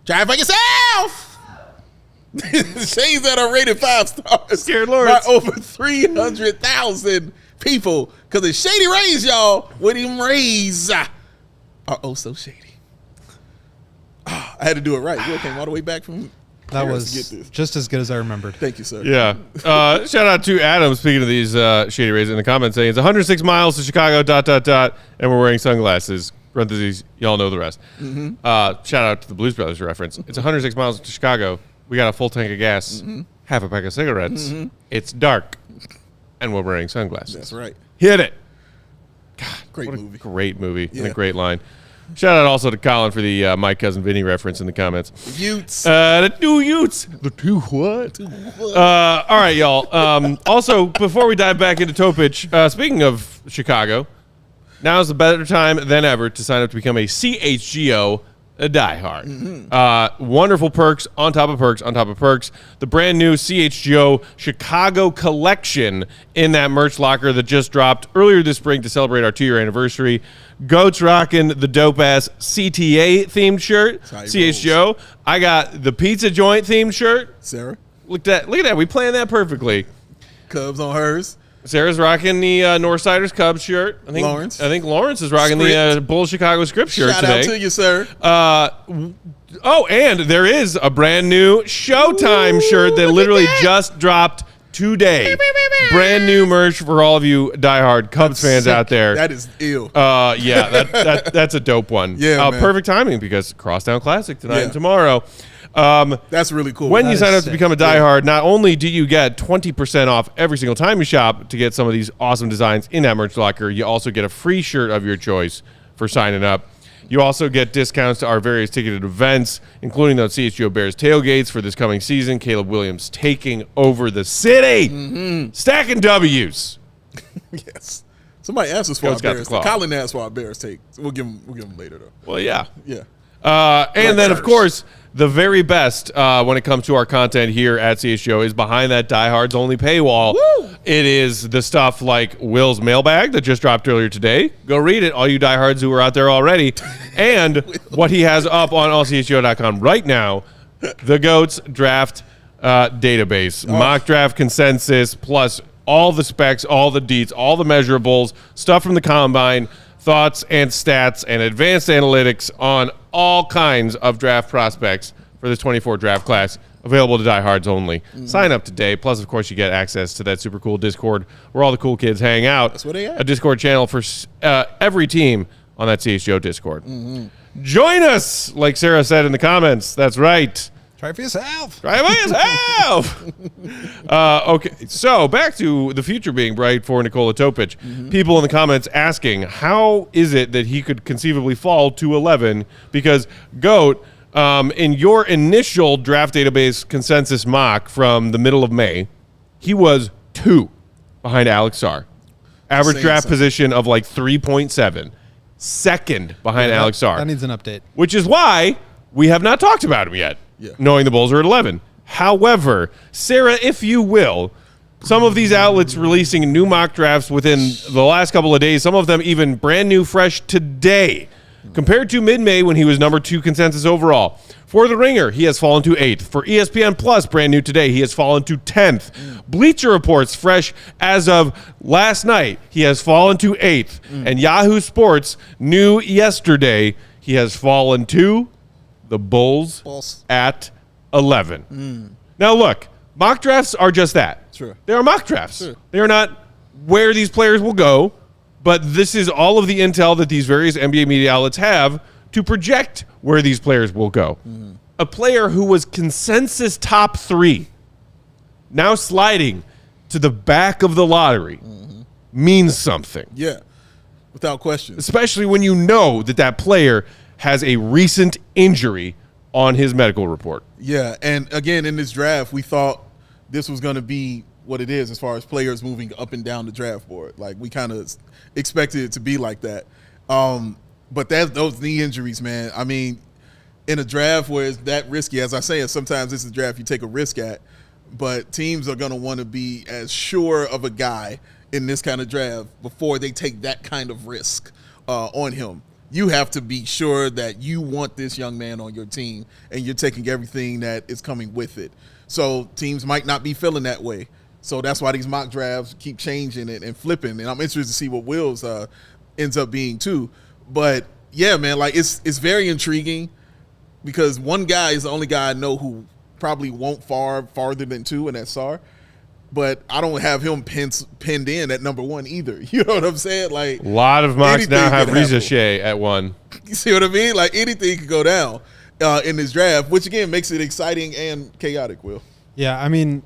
Try it for yourself. Shades that are rated 5 stars Scared by Lawrence. over 300,000 people. Because it's Shady Rays, y'all. With them rays are oh so shady. I had to do it right. You came all the way back from That Paris to was get this. just as good as I remembered. Thank you, sir. Yeah. Shout out to Adam, speaking of these Shady Rays, in the comments saying it's 106 miles to Chicago, ... and we're wearing sunglasses. Parentheses, y'all know the rest. Shout out to the Blues Brothers reference. It's 106 miles to Chicago. We got a full tank of gas, half a pack of cigarettes. It's dark, and we're wearing sunglasses. That's right. Hit it. Great What a movie. great movie and a Yeah. great line. Shout out also to Colin for the My Cousin Vinny reference in the comments. Utes. The two Utes. The two what? All right, y'all. Also, before we dive back into Topic, speaking of Chicago, now is a better time than ever to sign up to become a CHGO diehard. Wonderful perks on top of perks on top of perks. The brand new CHGO Chicago collection in that merch locker that just dropped earlier this spring to celebrate our 2-year anniversary. Goats rocking the dope-ass CTA themed shirt, CHGO. I got the pizza joint themed shirt. Sarah. Look at that. We planned that perfectly. Cubs on hers. Sarah's rocking the Northsiders Cubs shirt. I think Lawrence is rocking the Bulls Chicago Script shirt Shout today. out to you, sir. And there is a brand new Showtime shirt that literally just dropped today. Brand new merch for all of you diehard Cubs fans sick. out there. That is ill. Yeah, that's a dope one. Yeah, man. Perfect timing because Crosstown Classic tonight and tomorrow. That's really cool. When That you is sign up to sick. become a diehard, not only do you get 20% off every single time you shop to get some of these awesome designs in that merch locker, you also get a free shirt of your choice for signing up. You also get discounts to our various ticketed events, including those CHGO Bears tailgates for this coming season. Caleb Williams taking over the city, stacking W's. Yes. Somebody asked us for Goats our got the Bears. claw. Colin asked for our Bears take. So we'll give them later though. Well, yeah. Yeah. And then, of first. course, the very best when it comes to our content here at CHGO is behind that Diehards Only paywall. Woo! It is the stuff like Will's mailbag that just dropped earlier today. Go read it, all you diehards who are out there already. And what he has up on allchgo.com right now, the GOATS draft database. Mock draft consensus plus all the specs, all the deets, all the measurables, stuff from the combine, thoughts and stats, and advanced analytics on all kinds of draft prospects for the 24 draft class, available to diehards only. Sign up today. Plus, of course, you get access to that super cool Discord where all the cool kids hang out. That's where they at. A Discord channel for every team on that CHGO Discord. Join us, like Sarah said in the comments. That's right. Try it for yourself. Try it by yourself. Okay, so back to the future being bright for Nikola Topic. People in the comments asking, how is it that he could conceivably fall to 11? Because, GOAT, in your initial draft database consensus mock from the middle of May, he was 2 behind Alex Sarr. Average Saying draft something. position of like 3.7. Second behind Alex Sarr. That needs an update. Which is why we have not talked about him yet, knowing the Bulls are at 11. However, Sarah, if you will, some of these outlets releasing new mock drafts within the last couple of days, some of them even brand new, fresh today, compared to mid-May when he was number 2 consensus overall. For The Ringer, he has fallen to 8th. For ESPN Plus, brand new today, he has fallen to 10th. Bleacher Reports, fresh as of last night, he has fallen to 8th. And Yahoo Sports, new yesterday, he has fallen to the Bulls Bulls. at 11. Now, look, mock drafts are just that. Sure. They are mock drafts. Sure. They are not where these players will go, but this is all of the intel that these various NBA media outlets have to project where these players will go. A player who was consensus top 3, now sliding to the back of the lottery, means something. Yeah, without question. Especially when you know that that player has a recent injury on his medical report. Yeah, and again, in this draft, we thought this was going to be what it is as far as players moving up and down the draft board. Like, we kind of expected it to be like that. But those knee injuries, man, I mean, in a draft where it's that risky, as I say, sometimes it's a draft you take a risk at, but teams are going to want to be as sure of a guy in this kind of draft before they take that kind of risk on him. You have to be sure that you want this young man on your team and you're taking everything that is coming with it. So teams might not be feeling that way. So that's why these mock drafts keep changing it and flipping. And I'm interested to see what Will's ends up being too. But yeah, man, like it's very intriguing because one guy is the only guy I know who probably won't farther than 2, and that's Sar. But I don't have him pinned in at number 1 either. You know what I'm saying? Like, A lot of mocks now have anything Reza could Shea at 1. You see what I mean? Like, anything could go down in this draft, which again makes it exciting and chaotic. Will. Yeah, I mean,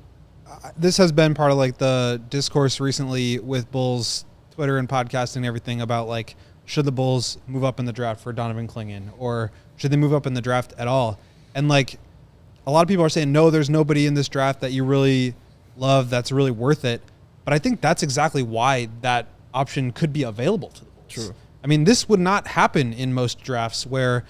this has been part of like the discourse recently with Bulls Twitter and podcasting and everything about like, should the Bulls move up in the draft for Donovan Clingan, or should they move up in the draft at all? And like, a lot of people are saying, no, there's nobody in this draft that you really love that's really worth it. But I think that's exactly why that option could be available to the Bulls. True. I mean, this would not happen in most drafts where,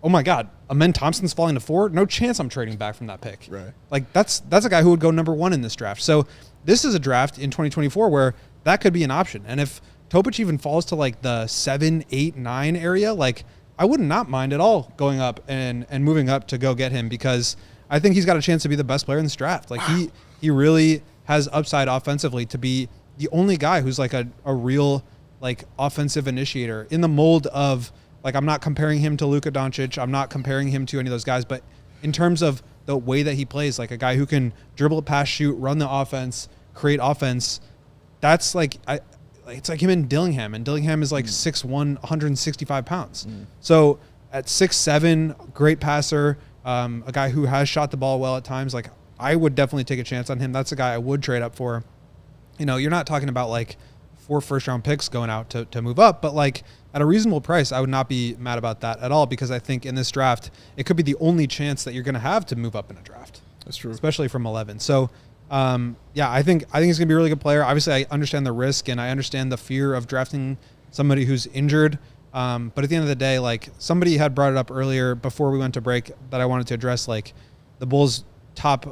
oh my God, Amen Thompson's falling to 4. No chance I'm trading back from that pick. Right. Like that's a guy who would go number 1 in this draft. So this is a draft in 2024 where that could be an option. And if Topic even falls to like the 7, 8, 9 area, like I would not mind at all going up and moving up to go get him, because I think he's got a chance to be the best player in this draft. Like he really has upside offensively to be the only guy who's like a real like offensive initiator in the mold of, like, I'm not comparing him to Luka Doncic. I'm not comparing him to any of those guys, but in terms of the way that he plays, like a guy who can dribble, pass, shoot, run the offense, create offense. That's like, it's like him and Dillingham, and Dillingham is like 6'1", 165 pounds. So at 6'7", great passer, a guy who has shot the ball well at times. Like, I would definitely take a chance on him. That's a guy I would trade up for. You know, you're not talking about like 4 first-round picks going out to move up, but like at a reasonable price, I would not be mad about that at all, because I think in this draft, it could be the only chance that you're going to have to move up in a draft. That's true. Especially from 11. So, yeah, I think he's going to be a really good player. Obviously, I understand the risk and I understand the fear of drafting somebody who's injured. But at the end of the day, like, somebody had brought it up earlier before we went to break that I wanted to address, like the Bulls' top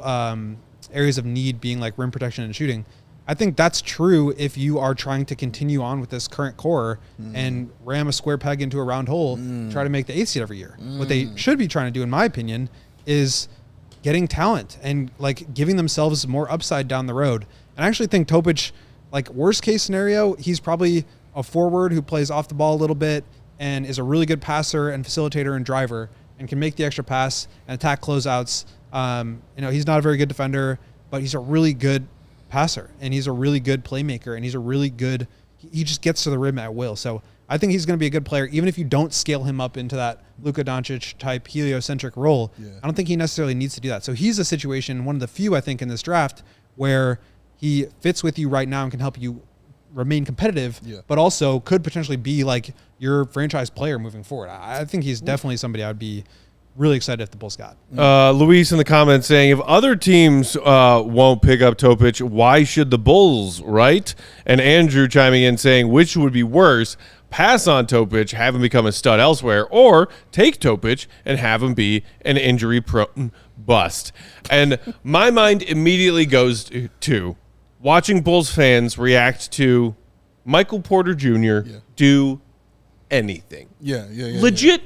areas of need being like rim protection and shooting. I think that's true if you are trying to continue on with this current core and ram a square peg into a round hole, try to make the 8th seed every year. What they should be trying to do, in my opinion, is getting talent and like giving themselves more upside down the road. And I actually think Topic, like, worst case scenario, he's probably a forward who plays off the ball a little bit and is a really good passer and facilitator and driver and can make the extra pass and attack closeouts. You know, he's not a very good defender, but he's a really good passer and he's a really good playmaker and he's a really good, he just gets to the rim at will. So I think he's going to be a good player, even if you don't scale him up into that Luka Doncic type heliocentric role. Yeah. I don't think he necessarily needs to do that. So he's a situation, one of the few, I think, in this draft where he fits with you right now and can help you remain competitive, but also could potentially be like your franchise player moving forward. I think he's definitely somebody I would be really excited if the Bulls got. Luis in the comments saying, if other teams won't pick up Topic, why should the Bulls, right? And Andrew chiming in saying, which would be worse, pass on Topic, have him become a stud elsewhere, or take Topic and have him be an injury-prone bust. And my mind immediately goes to watching Bulls fans react to Michael Porter Jr. do anything. Legit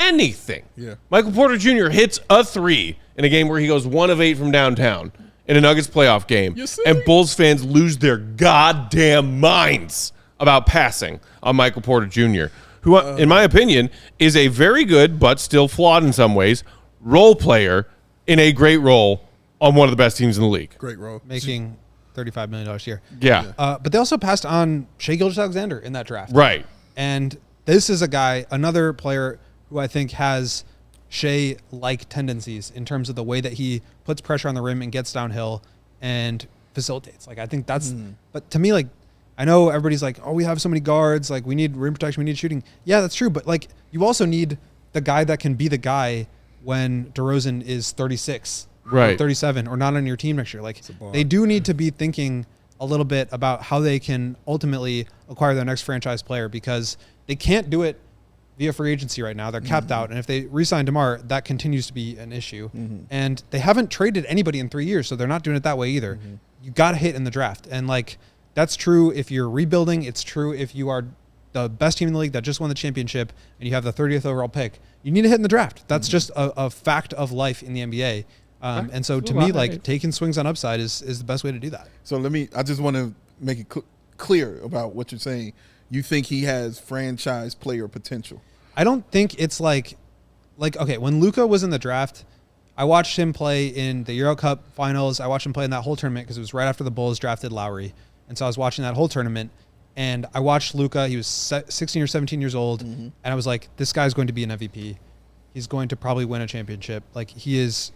anything. Michael Porter Jr. hits a 3 in a game where he goes 1 of 8 from downtown in a Nuggets playoff game, and Bulls fans lose their goddamn minds about passing on Michael Porter Jr., who, in my opinion, is a very good but still flawed in some ways role player in a great role on one of the best teams in the league. Great role. Making $35 million a year. Yeah. But they also passed on Shai Gilgeous-Alexander in that draft. Right. And this is a guy, another player who I think has Shai-like tendencies in terms of the way that he puts pressure on the rim and gets downhill and facilitates. Like, I think that's, but to me, like, I know everybody's like, oh, we have so many guards. Like, we need rim protection. We need shooting. Yeah, that's true. But, like, you also need the guy that can be the guy when DeRozan is 36, right, or 37, or not on your team next year. Like, they do need to be thinking a little bit about how they can ultimately acquire their next franchise player, because they can't do it via free agency right now. They're capped out. And if they re-sign DeMar, that continues to be an issue. And they haven't traded anybody in 3 years, so they're not doing it that way either. You got to hit in the draft. And, like, that's true if you're rebuilding. It's true if you are the best team in the league that just won the championship and you have the 30th overall pick. You need to hit in the draft. That's just a fact of life in the NBA. And so to me, like, taking swings on upside is the best way to do that. So I just want to make it clear about what you're saying. You think he has franchise player potential? I don't think it's like, okay, when Luka was in the draft, I watched him play in the Euro Cup finals. I watched him play in that whole tournament because it was right after the Bulls drafted Lowry. And so I was watching that whole tournament, and I watched Luka. He was 16 or 17 years old, and I was like, this guy's going to be an MVP. He's going to probably win a championship. Like, he is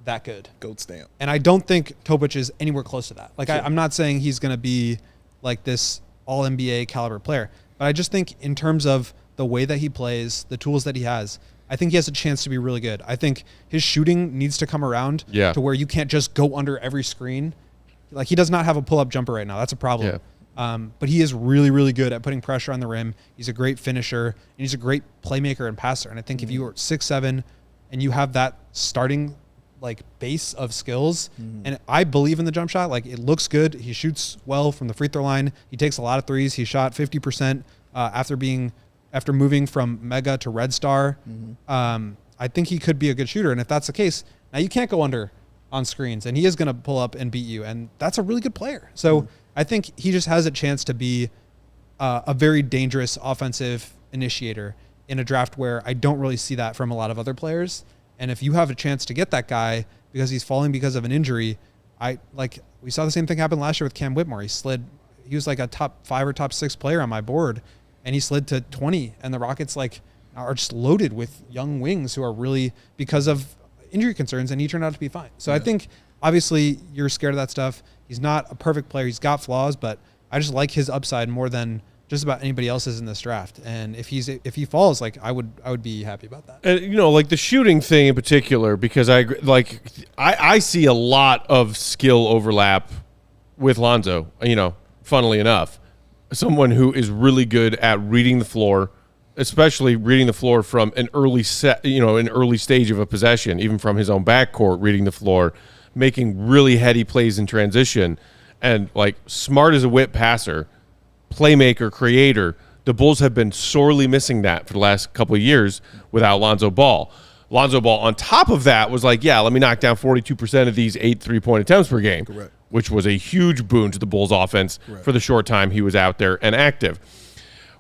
that good. Gold stamp. And I don't think Topic is anywhere close to that. Like, sure. I'm not saying he's going to be like this all-NBA caliber player, but I just think in terms of the way that he plays, the tools that he has, I think he has a chance to be really good. I think his shooting needs to come around to where you can't just go under every screen. Like, he does not have a pull-up jumper right now. That's a problem. But he is really, really good at putting pressure on the rim. He's a great finisher, and he's a great playmaker and passer. And I think if you are 6'7", and you have that starting, like, base of skills, and I believe in the jump shot. Like, it looks good. He shoots well from the free throw line. He takes a lot of threes. He shot 50% after moving from Mega to Red Star. I think he could be a good shooter. And if that's the case, now you can't go under on screens, and he is going to pull up and beat you, and that's a really good player. So I think he just has a chance to be a very dangerous offensive initiator in a draft where I don't really see that from a lot of other players. And if you have a chance to get that guy because he's falling because of an injury, we saw the same thing happen last year with Cam Whitmore. He was like a top 5 or top 6 player on my board, and he slid to 20, and the Rockets are just loaded with young wings who are really, because of injury concerns, and he turned out to be fine. So I think obviously you're scared of that stuff. He's not a perfect player. He's got flaws, but I just like his upside more than just about anybody else's in this draft. And if he falls, like, I would be happy about that. And like the shooting thing in particular, because I see a lot of skill overlap with Lonzo. Funnily enough, someone who is really good at reading the floor, especially reading the floor from an early stage of a possession, even from his own backcourt, reading the floor, making really heady plays in transition, and like smart as a whip passer, playmaker, creator. The Bulls have been sorely missing that for the last couple of years without Lonzo Ball. Lonzo Ball on top of that was like, let me knock down 42% of these 8 3-point attempts per game, correct, which was a huge boon to the Bulls offense for the short time he was out there and active.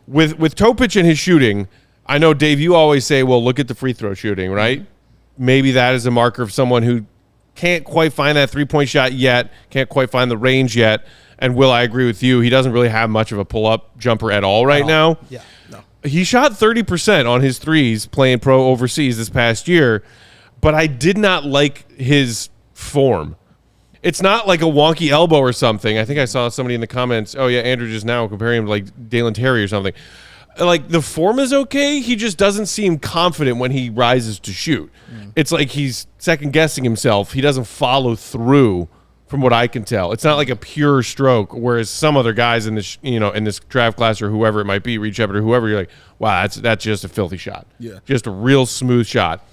With Topic and his shooting, I know, Dave, you always say, well, look at the free throw shooting, right? Maybe that is a marker of someone who can't quite find that three-point shot yet, can't quite find the range yet. And Will, I agree with you. He doesn't really have much of a pull-up jumper at all right now. Yeah, no. He shot 30% on his threes playing pro overseas this past year, but I did not like his form. It's not like a wonky elbow or something. I think I saw somebody in the comments, Andrew just now comparing him to like Dalen Terry or something. Like, the form is okay. He just doesn't seem confident when he rises to shoot. It's like he's second-guessing himself. He doesn't follow through, from what I can tell. It's not like a pure stroke, whereas some other guys in this, in this draft class or whoever it might be, Reed Shepard or whoever, you're like, wow, that's just a filthy shot. Yeah. Just a real smooth shot.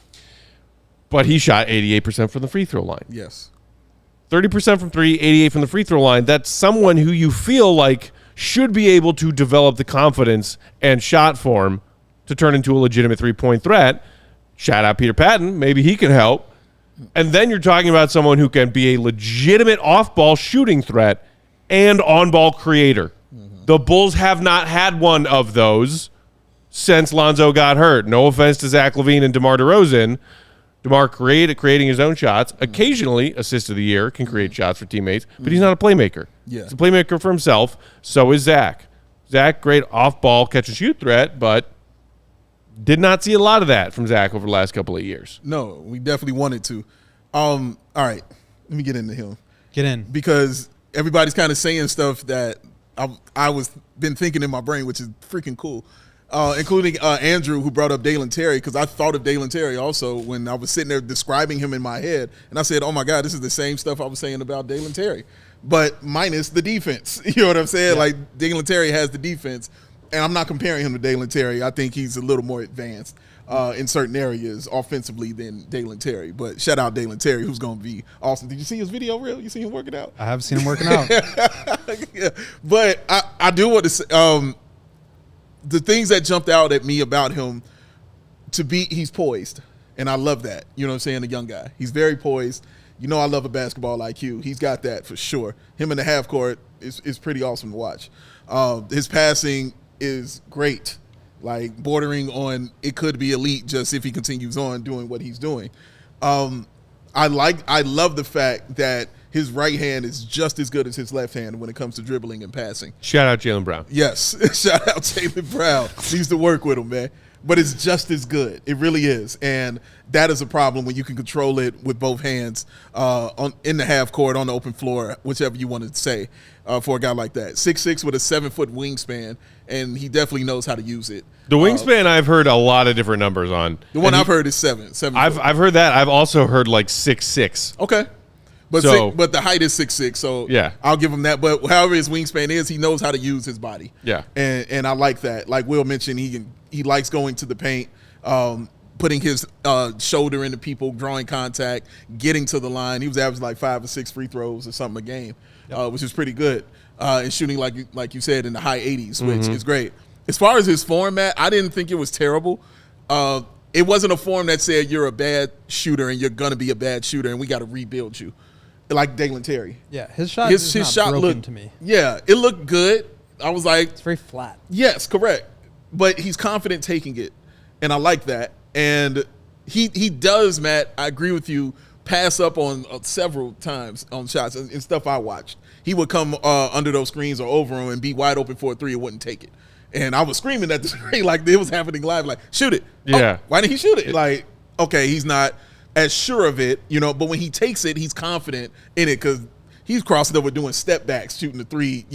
But he shot 88% from the free throw line. Yes. 30% from 3, 88 from the free throw line. That's someone who you feel like should be able to develop the confidence and shot form to turn into a legitimate three-point threat. Shout out Peter Patton. Maybe he can help. And then you're talking about someone who can be a legitimate off-ball shooting threat and on-ball creator. The Bulls have not had one of those since Lonzo got hurt. No offense to Zach LaVine and DeMar DeRozan. DeMar creating his own shots. Occasionally, assist of the year, can create shots for teammates, but he's not a playmaker. Yeah. He's a playmaker for himself. So is Zach. Zach, great off-ball catch-and-shoot threat, but did not see a lot of that from Zach over the last couple of years. No, we definitely wanted to. All right, let me get into him. Get in. Because everybody's kind of saying stuff that I was been thinking in my brain, which is freaking cool. Including Andrew, who brought up Dalen Terry, because I thought of Dalen Terry also when I was sitting there describing him in my head, and I said, "Oh my God, this is the same stuff I was saying about Dalen Terry, but minus the defense." You know what I'm saying? Yeah. Like Dalen Terry has the defense, and I'm not comparing him to Dalen Terry. I think he's a little more advanced in certain areas offensively than Dalen Terry. But shout out Dalen Terry, who's going to be awesome. Did you see his video reel? You see him working out? I have seen him working out. Yeah. But I do want to say. The things that jumped out at me about him he's poised. And I love that. You know what I'm saying? A young guy. He's very poised. You know I love a basketball IQ. He's got that for sure. Him in the half court is pretty awesome to watch. His passing is great. Like bordering on it could be elite just if he continues on doing what he's doing. I love the fact that his right hand is just as good as his left hand when it comes to dribbling and passing. Shout out Jaylen Brown. Yes, shout out Jaylen Brown. Needs to work with him, man. But it's just as good. It really is. And that is a problem when you can control it with both hands in the half court, on the open floor, whichever you want to say for a guy like that. 6'6" with a 7-foot wingspan, and he definitely knows how to use it. The wingspan I've heard a lot of different numbers on. The one I've heard is 7. I've heard that. I've also heard like 6'6". Okay. But but the height is 6'6", so yeah. I'll give him that. But however his wingspan is, he knows how to use his body. Yeah. And I like that. Like Will mentioned, he likes going to the paint, putting his shoulder into people, drawing contact, getting to the line. He was averaging like 5 or 6 free throws or something a game, which is pretty good. And shooting, like you said, in the high 80s, which is great. As far as his format, I didn't think it was terrible. It wasn't a form that said you're a bad shooter and you're going to be a bad shooter and we got to rebuild you. Like Dalen Terry. Yeah, his shot is not shot broken looked, to me. Yeah, it looked good. I was like, it's very flat. Yes, correct. But he's confident taking it, and I like that. And he does, Matt, I agree with you, pass up on several times on shots and stuff I watched. He would come under those screens or over them and be wide open for a three and wouldn't take it. And I was screaming at the screen like it was happening live, like, shoot it. Yeah. Oh, why didn't he shoot it? Like, okay, he's not as sure of it, but when he takes it, he's confident in it because he's crossing over doing step backs, shooting the three,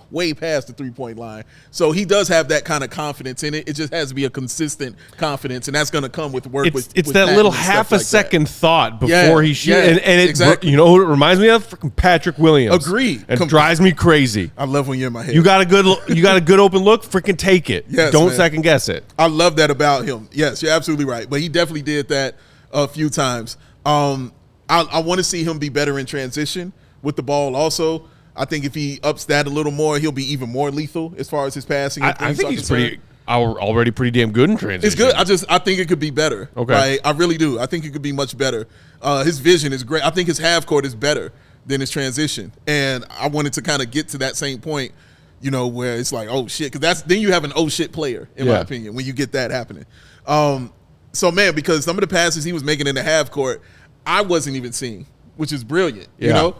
way past the three-point line. So he does have that kind of confidence in it. It just has to be a consistent confidence, and that's going to come with work. It's that little half a second thought before he shoots. Yeah, and it, exactly. You know who it reminds me of? Freaking Patrick Williams. Agreed. And drives me crazy. I love when you're in my head. You got a good open look, freaking take it. Yes, Don't man. second guess it. I love that about him. Yes, you're absolutely right. But he definitely did that a few times. I want to see him be better in transition with the ball also. I think if he ups that a little more, he'll be even more lethal as far as his passing. I think he's already pretty damn good in transition. It's good. I think it could be better. Okay. Right? I really do. I think it could be much better. His vision is great. I think his half court is better than his transition. And I wanted to kind of get to that same point, where it's like, oh shit, because then you have an oh shit player, in my opinion, when you get that happening. So, man, because some of the passes he was making in the half court, I wasn't even seeing, which is brilliant.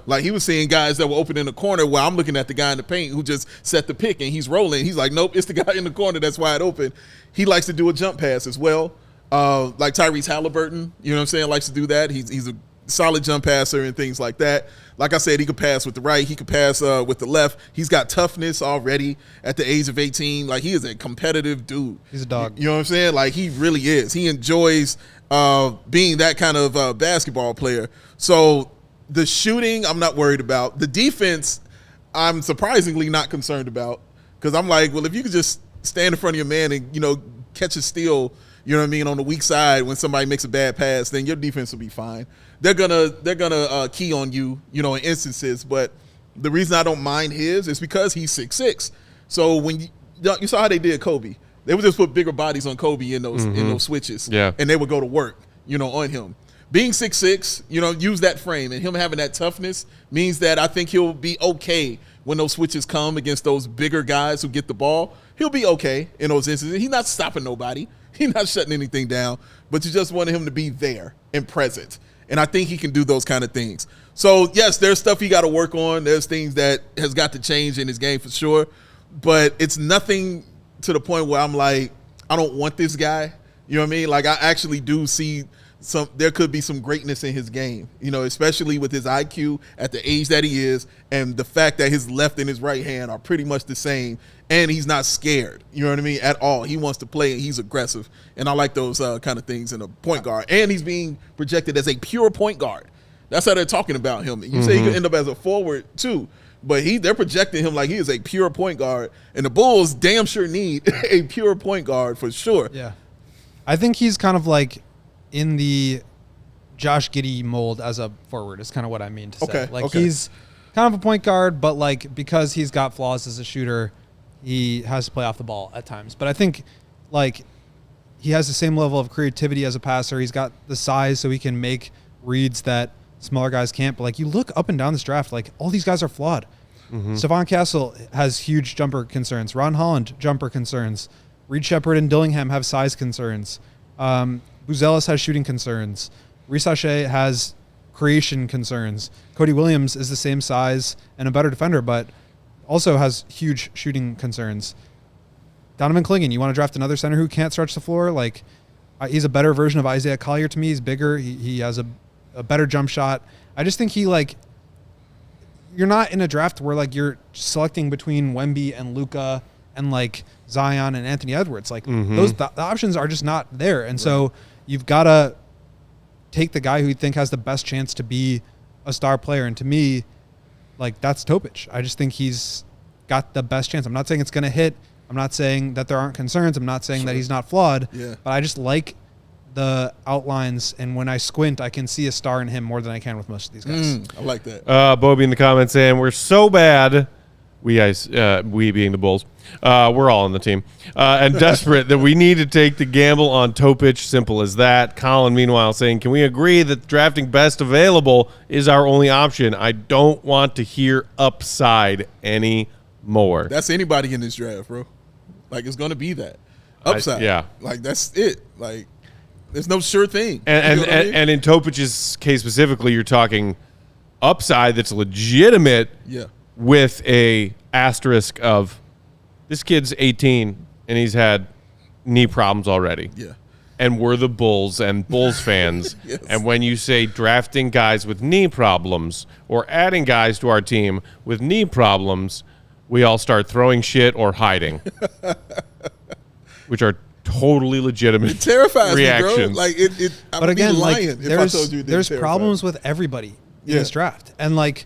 Like he was seeing guys that were open in the corner while I'm looking at the guy in the paint who just set the pick and he's rolling. He's like, nope, it's the guy in the corner that's wide open. He likes to do a jump pass as well. Like Tyrese Halliburton, likes to do that. He's a solid jump passer and things like that. Like I said, he could pass with the right. He could pass with the left. He's got toughness already at the age of 18. Like, he is a competitive dude. He's a dog. You know what I'm saying? Like, he really is. He enjoys being that kind of basketball player. So the shooting, I'm not worried about. The defense, I'm surprisingly not concerned about because I'm like, well, if you could just stand in front of your man and, catch a steal, on the weak side when somebody makes a bad pass, then your defense will be fine. They're gonna key on you, in instances. But the reason I don't mind his is because he's 6'6". So when you saw how they did Coby, they would just put bigger bodies on Coby in those switches, and they would go to work, on him. Being 6'6", use that frame and him having that toughness means that I think he'll be okay when those switches come against those bigger guys who get the ball, he'll be okay in those instances. He's not stopping nobody. He's not shutting anything down, but you just wanted him to be there and present. And I think he can do those kind of things. So, yes, there's stuff he got to work on. There's things that has got to change in his game for sure. But it's nothing to the point where I'm like, I don't want this guy. You know what I mean? Like, I actually do see there could be some greatness in his game, you know, especially with his IQ at the age that he is and the fact that his left and his right hand are pretty much the same, and he's not scared, you know what I mean, at all. He wants to play and he's aggressive, and I like those kind of things in a point guard. And he's being projected as a pure point guard. That's how they're talking about him. You say he could end up as a forward too, but they're projecting him like he is a pure point guard, and the Bulls damn sure need a pure point guard for sure. Yeah. I think he's kind of like in the Josh Giddey mold as a forward is kind of what I mean to say. He's kind of a point guard, but like because he's got flaws as a shooter, he has to play off the ball at times. But I think like he has the same level of creativity as a passer. He's got the size so he can make reads that smaller guys can't. But like you look up and down this draft, like all these guys are flawed. Stephon Castle has huge jumper concerns. Ron Holland, jumper concerns. Reed Shepard and Dillingham have size concerns. Buzelis has shooting concerns. Reese Sachet has creation concerns. Cody Williams is the same size and a better defender, but also has huge shooting concerns. Donovan Clingan, you want to draft another center who can't stretch the floor? Like, he's a better version of Isaiah Collier to me. He's bigger. He has a better jump shot. I just think you're not in a draft where like you're selecting between Wemby and Luka and like Zion and Anthony Edwards. Like the options are just not there. And so you've got to take the guy who you think has the best chance to be a star player. And to me, like that's Topic. I just think he's got the best chance. I'm not saying it's going to hit. I'm not saying that there aren't concerns. I'm not saying that he's not flawed, but I just like the outlines. And when I squint, I can see a star in him more than I can with most of these guys. I like that. Bobby in the comments saying we're so bad. We being the Bulls, we're all on the team, and desperate that we need to take the gamble on Topic. Simple as that. Colin, meanwhile, saying, can we agree that drafting best available is our only option? I don't want to hear upside anymore. That's anybody in this draft, bro. Like, it's going to be that. Upside. Like, that's it. Like, there's no sure thing. And in Topic's case specifically, you're talking upside that's legitimate. Yeah. With a asterisk of this kid's 18 and he's had knee problems already. Yeah. And we're the Bulls and Bulls fans. Yes. And when you say drafting guys with knee problems or adding guys to our team with knee problems, we all start throwing shit or hiding, which are totally legitimate. It terrifies reactions. me, bro. Like but again, like there's problems with everybody in this draft. And like,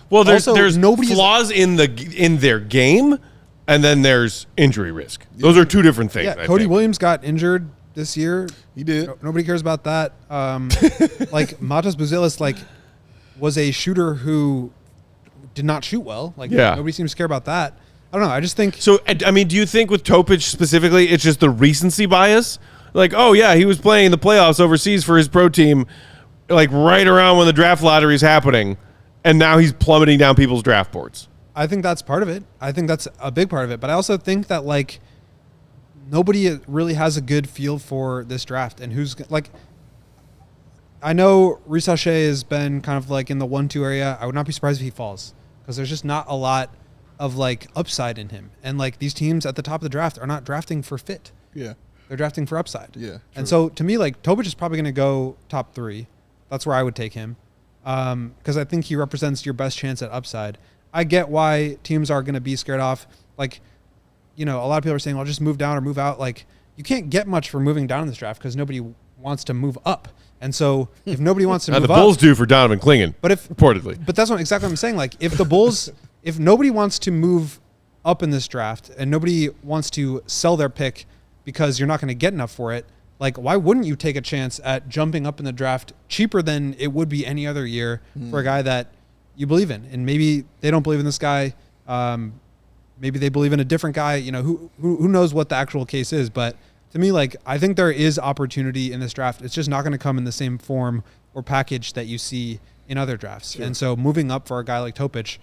well, there's flaws in their game, and then there's injury risk. Those are two different things. Yeah, Cody Williams got injured this year. He did. Nobody cares about that. Like Matas Buzelis, like was a shooter who did not shoot well. Like nobody seems to care about that. I don't know. I just think so. I mean, do you think with Topic specifically, it's just the recency bias? Like, oh yeah, he was playing in the playoffs overseas for his pro team, like right around when the draft lottery is happening. And now he's plummeting down people's draft boards. I think that's part of it. I think that's a big part of it. But I also think that, like, nobody really has a good feel for this draft. And who's, like, I know Reese Sachet has been kind of, like, in the 1-2 area. I would not be surprised if he falls. Because there's just not a lot of, like, upside in him. And, like, these teams at the top of the draft are not drafting for fit. Yeah. They're drafting for upside. Yeah. True. And so, to me, like, Topic is probably going to go top 3. That's where I would take him. Because I think he represents your best chance at upside. I get why teams are going to be scared off. Like, you know, a lot of people are saying, well, just move down or move out. Like, you can't get much for moving down in this draft because nobody wants to move up. And so if nobody wants to move up. The Bulls do for Donovan Clingan, reportedly. But that's exactly what I'm saying. Like, if the Bulls, if nobody wants to move up in this draft and nobody wants to sell their pick because you're not going to get enough for it, like, why wouldn't you take a chance at jumping up in the draft cheaper than it would be any other year for a guy that you believe in? And maybe they don't believe in this guy. Maybe they believe in a different guy. You know, who knows what the actual case is. But to me, like, I think there is opportunity in this draft. It's just not going to come in the same form or package that you see in other drafts. Sure. And so moving up for a guy like Topic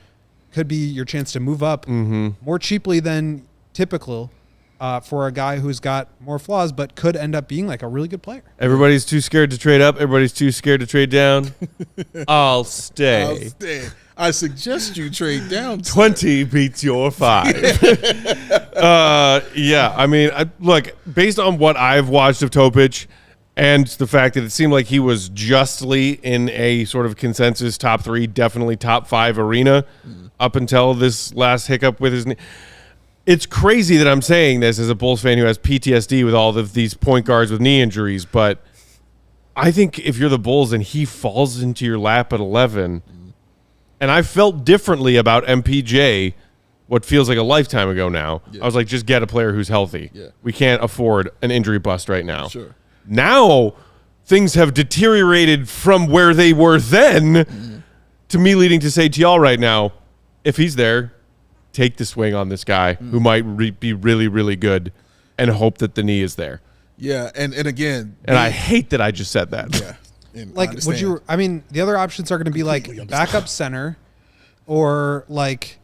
could be your chance to move up more cheaply than typical for a guy who's got more flaws, but could end up being like a really good player. Everybody's too scared to trade up. Everybody's too scared to trade down. I'll stay. I suggest you trade down. 20 beats your 5. Yeah, I mean, look, based on what I've watched of Topic and the fact that it seemed like he was justly in a sort of consensus top 3, definitely top 5 arena up until this last hiccup with his knee. It's crazy that I'm saying this as a Bulls fan who has PTSD with all of these point guards with knee injuries, but I think if you're the Bulls and he falls into your lap at 11, and I felt differently about MPJ what feels like a lifetime ago now. I was like, just get a player who's healthy. We can't afford an injury bust right now. Now things have deteriorated from where they were then to me leading to say to y'all right now, if he's there, take the swing on this guy who might be really, really good and hope that the knee is there. Yeah, and again. And I hate that I just said that. Yeah. Like, would you, I mean, the other options are going to be like backup center or like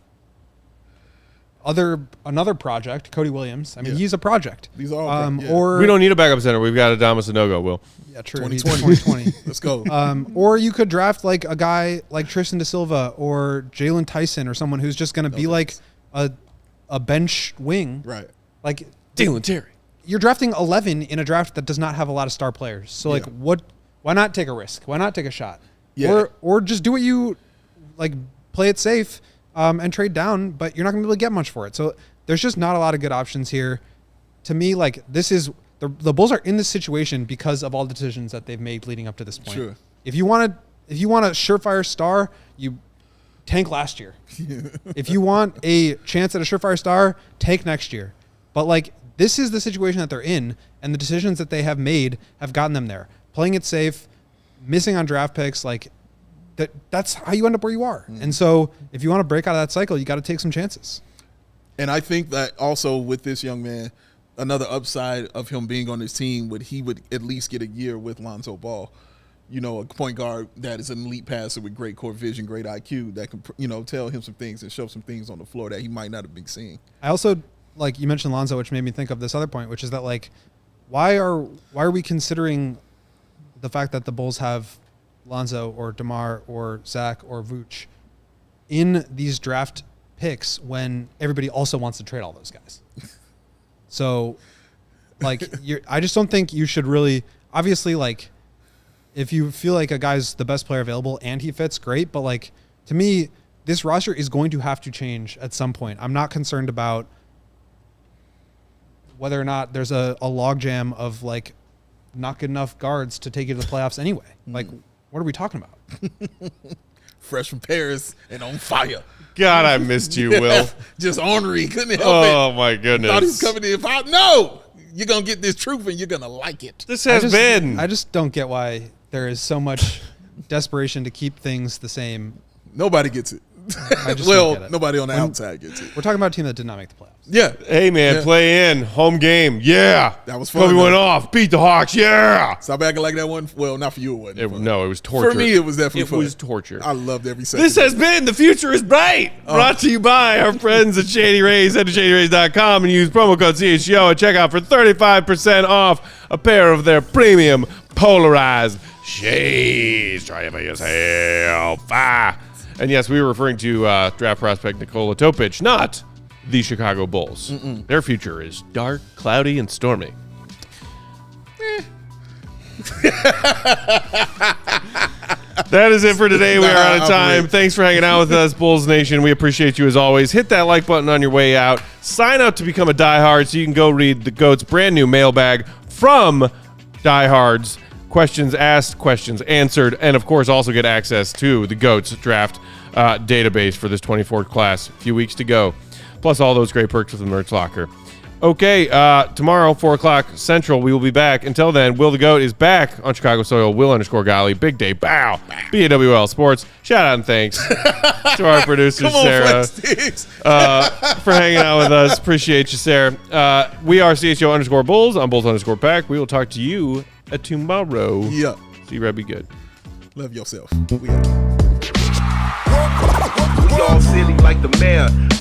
another project, Cody Williams. I mean, he's a project. These are all or we don't need a backup center. We've got Adamas Sanogo, Will. Yeah, true. 2020. Let's go. Or you could draft like a guy like Tristan Da Silva or Jalen Tyson or someone who's just going to be like a bench wing. Right. Like Dylan Terry. You're drafting 11 in a draft that does not have a lot of star players. So like why not take a risk? Why not take a shot? Or just do what you like, play it safe and trade down, but you're not going to be able to get much for it. So there's just not a lot of good options here. To me, like this is the Bulls are in this situation because of all the decisions that they've made leading up to this point. Sure. If you want a surefire star, you tank last year. If you want a chance at a surefire star, take next year. But like this is the situation that they're in, and the decisions that they have made have gotten them there. Playing it safe, missing on draft picks, like that's how you end up where you are. And so if you want to break out of that cycle, you got to take some chances. And I think that also with this young man, another upside of him being on his team he would at least get a year with Lonzo Ball. You know, a point guard that is an elite passer with great court vision, great IQ that can, tell him some things and show some things on the floor that he might not have been seeing. I also, like you mentioned Lonzo, which made me think of this other point, which is that like, why are we considering the fact that the Bulls have Lonzo or DeMar or Zach or Vooch in these draft picks when everybody also wants to trade all those guys? So, like, I just don't think you should really. Obviously, like, if you feel like a guy's the best player available and he fits, great. But like, to me, this roster is going to have to change at some point. I'm not concerned about whether or not there's a logjam of like not good enough guards to take you to the playoffs anyway. Like, what are we talking about? Fresh from Paris and on fire. God, I missed you, Will. Just ornery. Couldn't help it. Oh, my goodness. Thought he was coming in. No! You're going to get this truth and you're going to like it. This has been. I just don't get why there is so much desperation to keep things the same. Nobody gets it. I just don't get it. Nobody on the outside gets it. We're talking about a team that did not make the playoffs. Yeah. Hey, man, play in. Home game. Yeah. That was fun. Kobe went off. Beat the Hawks. Yeah. Stop acting like that one. Well, not for you, it wasn't fun. No, it was torture. For me, it was definitely fun. It was torture. I loved every second. This has been The Future is Bright. Brought to you by our friends at Shady Rays. Head to shadyrays.com and use promo code CHGO at checkout for 35% off a pair of their premium polarized shades. Try it for yourself. And yes, we were referring to draft prospect Nikola Topic, not the Chicago Bulls. Their future is dark, cloudy, and stormy. That is it for today. We are out of time. Thanks for hanging out with us, Bulls Nation. We appreciate you as always. Hit that like button on your way out. Sign up to become a diehard so you can go read the GOAT's brand new mailbag from diehards. Questions asked, questions answered, and of course also get access to the GOAT's draft database for this 24th class. A few weeks to go. Plus all those great perks with the merch locker. Okay, tomorrow, 4 o'clock Central, we will be back. Until then, Will the GOAT is back on Chicago soil. Will_Golly, Big Day, Bow, BAWL Sports. Shout out and thanks to our producer, Sarah, for hanging out with us. Appreciate you, Sarah. We are CHGO_Bulls on Bulls_Pack. We will talk to you tomorrow. Yeah. See you, Red. Be good. Love yourself. We out. We all silly like the mayor.